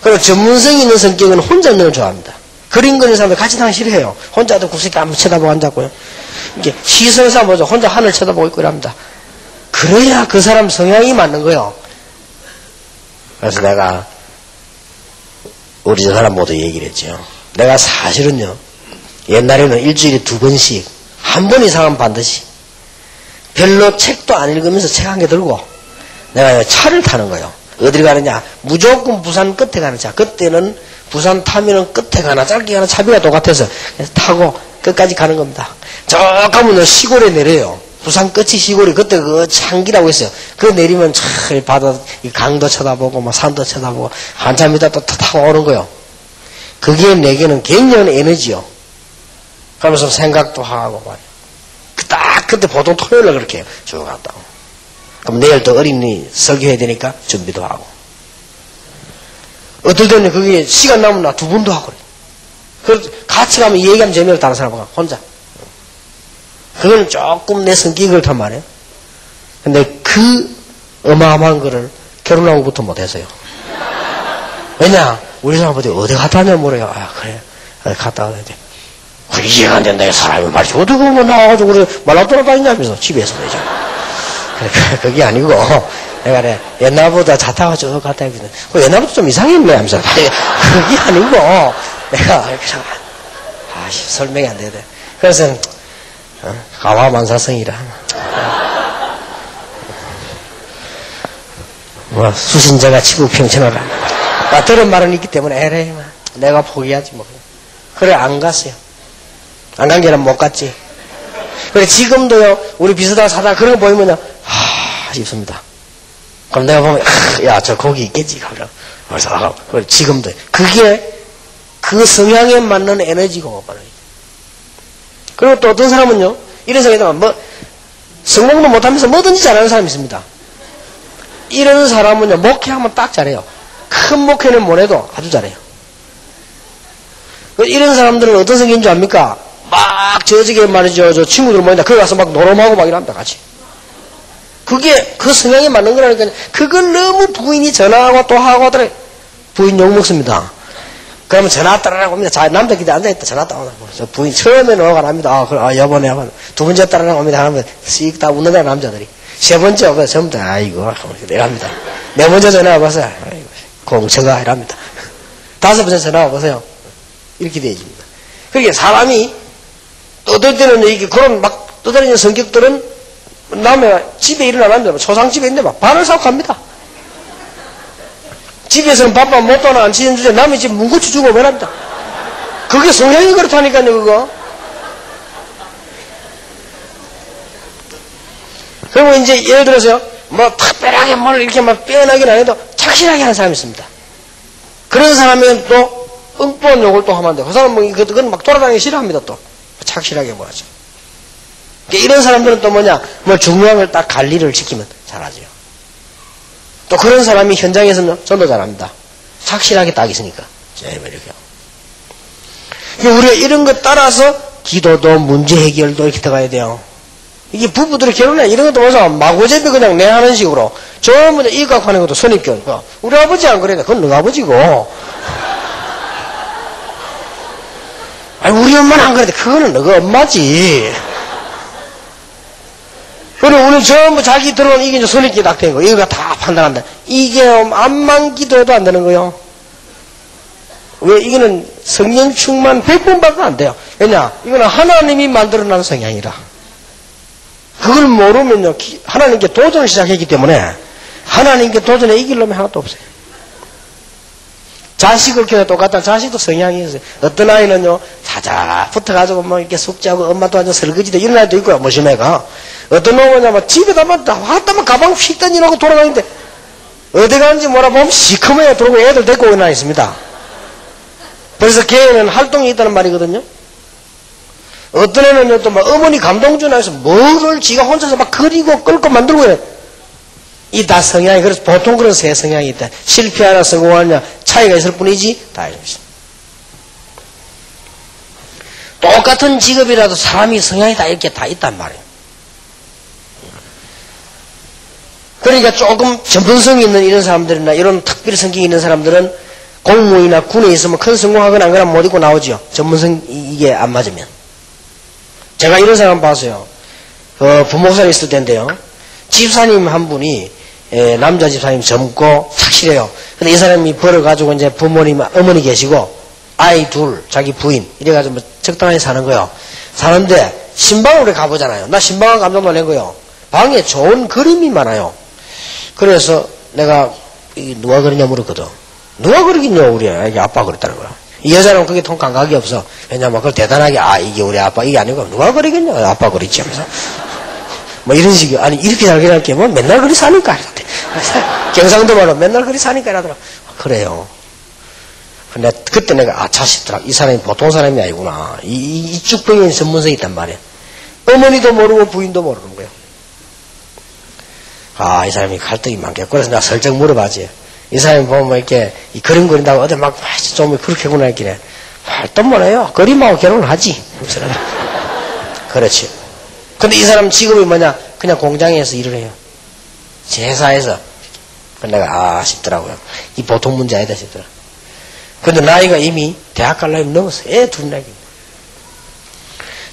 그리고 전문성이 있는 성격은 혼자 있는 걸 좋아합니다. 그림 그리는 사람들 같이 다니기 싫어해요. 혼자도 구석에 한번 쳐다보고 앉았고요. 이게 시선을 삼아서 혼자 하늘 쳐다보고 있고 이랍니다. 그래야 그 사람 성향이 맞는 거예요. 그래서 내가 우리 저 사람 모두 얘기를 했죠. 내가 사실은요. 옛날에는 일주일에 2번씩 한 번 이상은 반드시 별로 책도 안 읽으면서 책 한 개 들고 내가 차를 타는 거예요. 어디를 가느냐? 무조건 부산 끝에 가는 차. 그때는 부산 타면은 끝에 가나 짧게 가나 차비가 똑같아서 그래서 타고 끝까지 가는 겁니다. 저 가면 시골에 내려요. 부산 끝이 시골이 그때 그 창기라고 있어요. 그 내리면 참 바다 강도 쳐다보고 막 산도 쳐다보고 한참 있다 또 타고 오는 거요. 그게 내게는 굉장한 에너지요. 그러면서 생각도 하고 말이에요. 딱 그때 보통 토요일날 그렇게 해요. 쭉 갔다 오고. 그럼 내일 또 어린이 설교해야 되니까 준비도 하고. 어떨 때는 그게 시간 남으면 나 2번도 하고 그래요. 그래서 같이 가면 얘기하면 재미없고 다른 사람하고 혼자. 그건 조금 내 성격이 그렇단 말이에요. 근데 그 어마어마한 거를 결혼하고부터 못했어요. 왜냐? 우리 사람들이 어디 갔다 왔냐 물어요. 아, 그래. 갔다 와야 돼. 그 이해가 안 된다. 사람이 말이지. 어떻게 그러면 나와가지고 그래. 말라 돌아다니냐면서 집에서 그러죠. 그게 아니고, 내가 그래. 옛날보다 차 타고 쭉 갔다 했거든. 옛날부터 좀 이상했네. 하면서. 그게 아니고, 내가 이렇게 설명이 안 되대. 그래서, 가와만사성이라. 뭐, 수신자가 치국평천하라. 들은 말은 있기 때문에, 에레이, 내가 포기하지 뭐. 그래, 안 갔어요. 안 간 게 아니라 못 갔지. 그래, 지금도요, 우리 비슷하게 사다 그런 거 보이면요, 싶습니다. 그럼 내가 보면, 야, 저 거기 있겠지. 그래서, 그래, 지금도. 그게, 그 성향에 맞는 에너지고, 그리고 또 어떤 사람은요, 이런 생각이 뭐, 성공도 못하면서 뭐든지 잘하는 사람이 있습니다. 이런 사람은요, 목회하면 딱 잘해요. 큰 목회는 못해도 아주 잘해요. 이런 사람들은 어떤 성격인 줄 압니까? 막 저쪽에 말이죠, 저 친구들 모인다. 거기 가서 막 노름하고 막 이랍니다, 같이. 그게 그 성향에 맞는 거라니까. 그걸 너무 부인이 전화하고 또 하고 하더래. 부인 욕먹습니다. 그러면 전화 따라라고 합니다. 자, 남자끼리 앉아있다. 전화 따라오고. 저 부인 처음에는 오가 납니다. 여보, 내가. 두 번째 따라라고 합니다. 하면 씩 다 웃는 거야, 남자들이. 세 번째 오가 전부 다, 아이고, 이랍니다. 네 번째 전화 와보세요. 아이고, 공처가 이랍니다. 다섯 번째 전화 와보세요. 이렇게 되어집니다. 그러니까 사람이, 어떨 때는 이게 그런 막 떠다니는 성격들은 남의 집에 일어나는데, 초상집에 있는데 막 발을 사고 갑니다. 집에서는 밥만 못 도나 안 치는 주제 남의 집 문고치 주고 왜랍니다. 그게 성향이 그렇다니까요, 그거. 그리고 이제 예를 들어서요, 뭐 특별하게 뭘 이렇게 막 빼어나긴 안 해도 착실하게 하는 사람이 있습니다. 그런 사람은 또 응보한 욕을 또 하면 안 돼요. 그 사람은 그건 막 돌아다니기 싫어합니다, 또. 착실하게 뭐 하죠. 그러니까 이런 사람들은 또 뭐냐, 뭐 중요한 걸 딱 관리를 지키면 잘하죠. 또 그런 사람이 현장에서는 전도 잘합니다. 착실하게 딱 있으니까. 이렇게. 우리가 이런 것 따라서 기도도 문제 해결도 이렇게 들어가야 돼요. 이게 부부들이 결혼해 이런 것도 보자 마구잡이 그냥 내 하는 식으로 전부 이각하는 것도 선입견. 우리 아버지 안 그래. 그건 너 아버지고. 아니 우리 엄마는 안 그래. 그거는 너가 엄마지. 그리고 우리 전부 자기 들어온 이게 이제 선입견이 딱 된 거. 이거가 다 판단한다. 이게 암만 기도해도 안 되는 거요. 왜? 이거는 성령 충만 100번밖에 안 돼요. 왜냐? 이거는 하나님이 만들어놓은 성향이라. 그걸 모르면요, 하나님께 도전을 시작했기 때문에 하나님께 도전에 이길 놈이 하나도 없어요. 자식을 키워도 똑같다. 자식도 성향이 있어요. 어떤 아이는요, 자자 붙어가지고 뭐 이렇게 숙제하고 엄마 도와줘 설거지도 이런 아이도 있고요, 모심애가. 어떤 놈은 뭐 집에다만 왔다만 가방 휙 던지놓고 돌아다니는데 어디 가는지 몰라보면 시커매요. 들고 애들 데리고 오나 있습니다. 그래서 걔는 활동이 있다는 말이거든요. 어떤 애는 또 막 어머니 감동주나에서 뭐를 지가 혼자서 막 그리고 끌고 만들고 해. 이 다 성향이, 그래서 보통 그런 세 성향이 있다. 실패하나 성공하냐 차이가 있을 뿐이지 다 있습니다. 똑같은 직업이라도 사람이 성향이 다 이렇게 다 있단 말이에요. 그러니까 조금 전문성이 있는 이런 사람들이나 이런 특별 성격이 있는 사람들은 공무원이나 군에 있으면 큰 성공하거나 안 그러면 못 입고 나오죠. 전문성 이게 안 맞으면. 제가 이런 사람 봤어요. 부목산에 있을 때인데요. 집사님 한 분이 남자 집사님 젊고 착실해요. 근데 이 사람이 벌어가지고 이제 부모님 어머니 계시고 아이 둘 자기 부인 이래가지고 뭐 적당하게 사는 거요. 사는데 신방으로 가보잖아요. 나 신방을 깜짝 놀란 거요. 방에 좋은 그림이 많아요. 그래서 내가 누가 그러냐 물었거든. 누가 그러긴요. 우리 애기 아빠 그랬다는 거야. 이 여자는 그게 통 감각이 없어. 왜냐면 그걸 대단하게 이게 우리 아빠 이게 아니고 누가 그러겠냐. 아빠 그랬지 하면서 뭐 이런 식이 아니 이렇게 잘 그릴게 뭐 맨날 그리 사니까 경상도 말로 맨날 그리 사니까 이러더라. 그래요. 근데 그때 내가 자식들아 이 사람이 보통 사람이 아니구나. 이 쭉병에 전문성이 있단 말이야. 어머니도 모르고 부인도 모르는 거예요. 이 사람이 갈등이 많겠고 그래서 내가 슬쩍 물어봤지. 이 사람이 보면 이렇게 그림 그린다고 어디 막 좀 그렇게구나 했길래 또 뭐래요? 그림하고 결혼을 하지. 그렇지. 근데 이 사람 직업이 뭐냐? 그냥 공장에서 일을 해요. 제사에서. 내가 싶더라고요. 이 보통 문제 아니다 싶더라. 근데 나이가 이미 대학 갈 나이 넘었어. 애 둘 나이.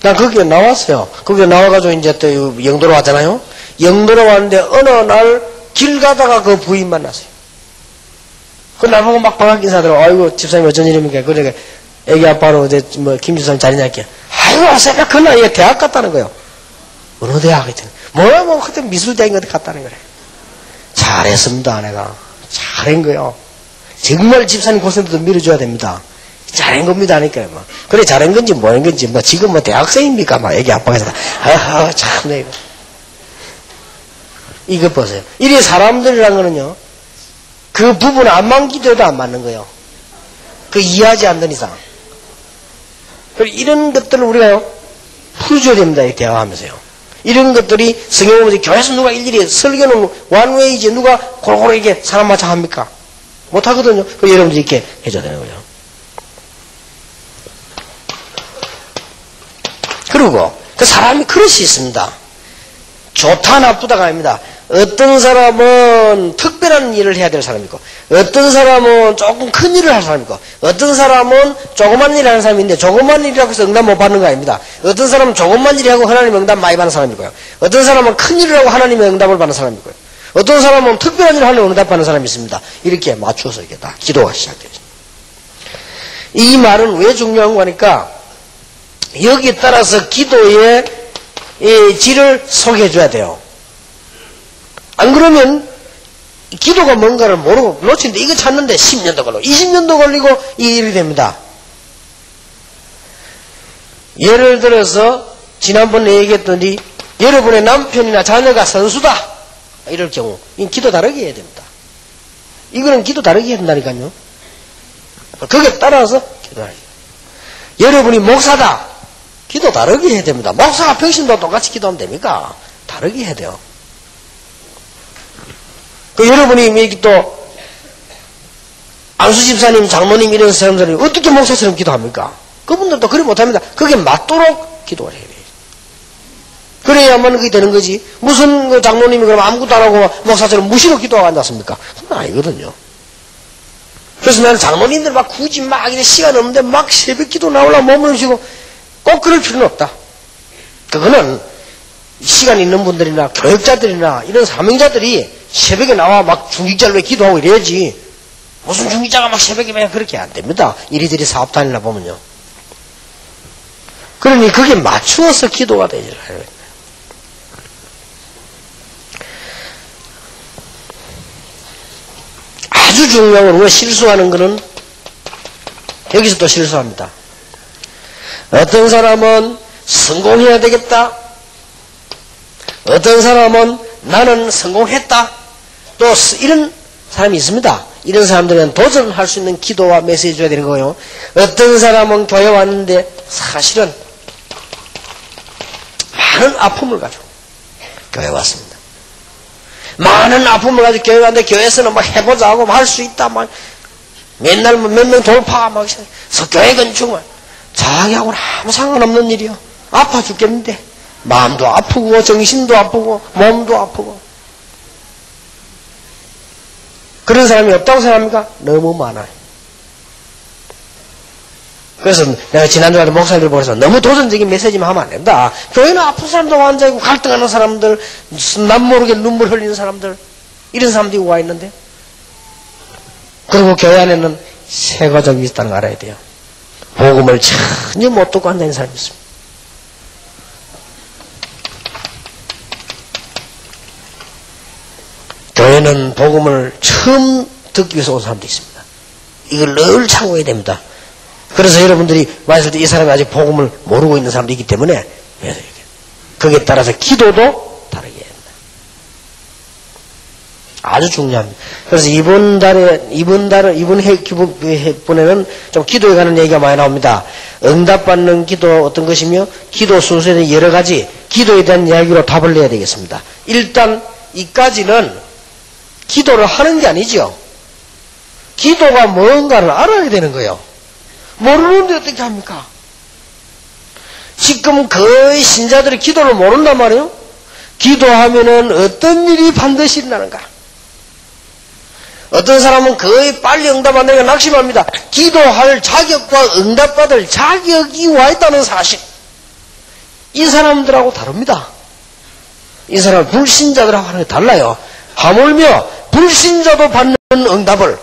난 거기에 나왔어요. 거기에 나와가지고 이제 또 영도로 왔잖아요. 영도로 왔는데 어느 날 길 가다가 그 부인 만났어요. 그 나보고 막 반갑게 인사하더라고. 아이고 집사님 어쩐 일입니까? 그러니까 애기 아빠로 어제 뭐 김 집사님 자리냐 할게. 아이고 새벽 그 나이에 대학 갔다는 거요. 어느 대학 했더니 뭐야 뭐 그때 미술대학인 것 갔다는 거래. 잘했습니다 내가. 잘한 거요. 정말 집사님 고생도 밀어줘야 됩니다. 잘한 겁니다 하니까요. 뭐. 그래 잘한 건지 뭐한 건지 뭐 지금 뭐 대학생입니까? 막 애기 아빠가 참네 이거. 이거 보세요. 이래 사람들이란 거는요. 그 부분은 안만 기도해도 안 맞는 거예요. 그 이해하지 않는 이상. 이런 것들을 우리가요, 풀어줘야 됩니다. 이 대화하면서요. 이런 것들이 성경을 보면 교회에서 누가 일일이 설교는 완웨이지 누가 골고루 이렇게 사람 마차 합니까? 못하거든요. 그래서 여러분들이 이렇게 해줘야 되는 거죠. 그리고 그 사람이 그릇이 있습니다. 좋다 나쁘다가 아닙니다. 어떤 사람은 특별한 일을 해야 될 사람이고, 어떤 사람은 조금 큰 일을 할 사람이고, 어떤 사람은 조그만 일을 하는 사람인데, 조그만 일이라고 해서 응답 못 받는 거 아닙니다. 어떤 사람은 조그만 일을 하고 하나님의 응답 많이 받는 사람이고요. 어떤 사람은 큰 일을 하고 하나님의 응답을 받는 사람이고요. 어떤 사람은 특별한 일을 하려고 응답 받는 사람이 있습니다. 이렇게 맞추어서 이게 다 기도가 시작되죠. 이 말은 왜 중요한 거니까, 여기에 따라서 기도의 질을 소개해줘야 돼요. 안 그러면 기도가 뭔가를 모르고 놓치는데 이거 찾는데 10년도 걸리고 20년도 걸리고 이 일이 됩니다. 예를 들어서 지난번에 얘기했더니 여러분의 남편이나 자녀가 선수다 이럴 경우 이 기도 다르게 해야 됩니다. 이거는 기도 다르게 해야 된다니까요. 거기에 따라서 기도 다르게. 여러분이 목사다 기도 다르게 해야 됩니다. 목사가 평신도 똑같이 기도하면 됩니까? 다르게 해야 돼요. 여러분이 여기 또 안수 집사님, 장로님 이런 사람들이 어떻게 목사처럼 기도합니까? 그분들도 그리 못합니다. 그게 맞도록 기도를 해야 돼요. 그래야만 그게 되는 거지. 무슨 그 장로님이 그럼 아무것도 안 하고 목사처럼 무시로 기도하고 앉았습니까? 그건 아니거든요. 그래서 나는 장로님들 막 굳이 막 이래 시간 없는데 막 새벽 기도 나오려고 몸을 쉬고 꼭 그럴 필요는 없다. 그거는 시간 있는 분들이나 교육자들이나 이런 사명자들이 새벽에 나와 막 중직자를 기도하고 이래야지. 무슨 중직자가 막 새벽에 그냥 그렇게 안 됩니다. 이리저리 사업 다니나 보면요. 그러니 그게 맞추어서 기도가 되지. 아주 중요한 건 우리가 실수하는 거는 여기서 또 실수합니다. 어떤 사람은 성공해야 되겠다. 어떤 사람은 나는 성공했다. 또 이런 사람이 있습니다. 이런 사람들은 도전할 수 있는 기도와 메시지 줘야 되는 거예요. 어떤 사람은 교회 왔는데 사실은 많은 아픔을 가지고 교회 왔습니다. 많은 아픔을 가지고 교회 왔는데 교회에서는 막 해보자 하고 할 수 있다. 막 맨날 몇 명 돌파 막 교회 건축을 자기하고는 아무 상관없는 일이요. 아파 죽겠는데 마음도 아프고 정신도 아프고 몸도 아프고 그런 사람이 없다고 생각합니까? 너무 많아요. 그래서 내가 지난주에 목사님들 보면서 너무 도전적인 메시지만 하면 안 된다. 교회는 아픈 사람도 앉아있고 갈등하는 사람들, 남 모르게 눈물 흘리는 사람들 이런 사람들이 와 있는데 그리고 교회 안에는 세 가족이 있다는 거 알아야 돼요. 복음을 전혀 못 듣고 앉아있는 사람이 있습니다. 교회는 복음을 처음 듣기 위해서 온 사람도 있습니다. 이걸 늘 참고해야 됩니다. 그래서 여러분들이 왔을 때 이 사람이 아직 복음을 모르고 있는 사람도 있기 때문에 거기에 따라서 기도도 다르게 해야 된다. 아주 중요합니다. 그래서 이번 해분에는 좀 기도에 관한 얘기가 많이 나옵니다. 응답받는 기도 어떤 것이며 기도 순서에 대한 여러 가지 기도에 대한 이야기로 답을 내야 되겠습니다. 일단 이까지는 기도를 하는 게 아니죠. 기도가 뭔가를 알아야 되는 거예요. 모르는데 어떻게 합니까? 지금 거의 신자들이 기도를 모른단 말이에요. 기도하면은 어떤 일이 반드시 일어나는가? 어떤 사람은 거의 빨리 응답받는 게 낙심합니다. 기도할 자격과 응답받을 자격이 와 있다는 사실. 이 사람들하고 다릅니다. 이 사람은 불신자들하고 하는 게 달라요. 하물며 불신자도 받는 응답을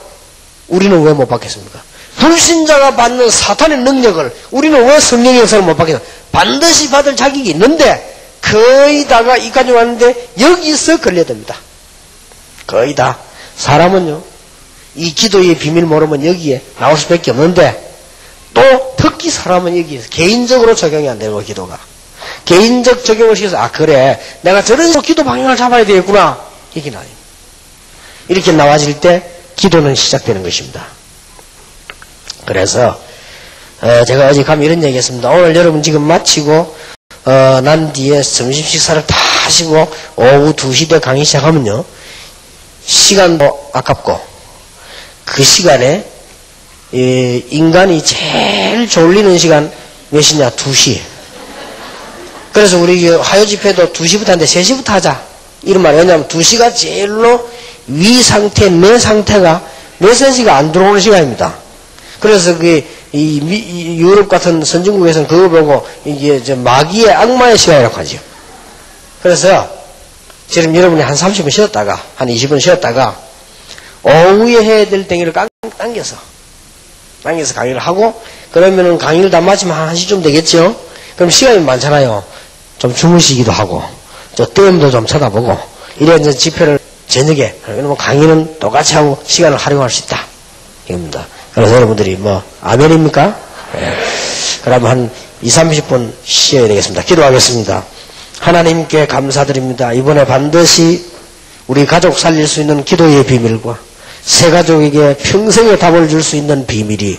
우리는 왜 못 받겠습니까? 불신자가 받는 사탄의 능력을 우리는 왜 성령의 역사를 못 받겠습니까? 반드시 받을 자격이 있는데 거의 다가 이까지 왔는데 여기서 걸려듭니다. 거의 다. 사람은요 이 기도의 비밀 모르면 여기에 나올 수밖에 없는데 또 특히 사람은 여기에서 개인적으로 적용이 안 되는 거예요. 기도가 개인적 적용을 시켜서 아 그래 내가 저런 식으로 기도 방향을 잡아야 되겠구나 얘기는 아닙니다. 이렇게 나와질 때 기도는 시작되는 것입니다. 그래서 제가 어제 가면 이런 얘기 했습니다. 오늘 여러분 지금 마치고 난 뒤에 점심 식사를 다 하시고 오후 2시 때 강의 시작하면요 시간도 아깝고 그 시간에 인간이 제일 졸리는 시간 몇 시냐? 2시. 그래서 우리 화요 집회도 2시부터 하는데 3시부터 하자 이런 말이 왜냐하면 2시가 제일로 위 상태, 내 상태가 메시지가 안 들어오는 시간입니다. 그래서 이 유럽 같은 선진국에서는 그거 보고 이게 마귀의 악마의 시간이라고 하죠. 그래서 지금 여러분이 한 30분 쉬었다가 한 20분 쉬었다가 오후에 해야 될 땡이를 당겨서 강의를 하고 그러면은 강의를 다 마치면 한 1시쯤 되겠죠. 그럼 시간이 많잖아요. 좀 주무시기도 하고 저 뜸도 좀 쳐다보고 이래 이제 집회를 저녁에 그러면 강의는 똑같이 하고 시간을 활용할 수 있다 이겁니다. 그래서 여러분들이 아멘입니까? 네. 그러면 한 20-30분 쉬어야 되겠습니다. 기도하겠습니다. 하나님께 감사드립니다. 이번에 반드시 우리 가족 살릴 수 있는 기도의 비밀과 새 가족에게 평생의 답을 줄 수 있는 비밀이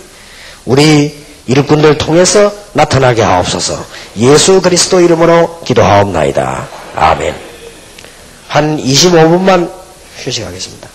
우리 일꾼들 통해서 나타나게 하옵소서. 예수 그리스도 이름으로 기도하옵나이다. 아멘. 한 25분만 휴식하겠습니다.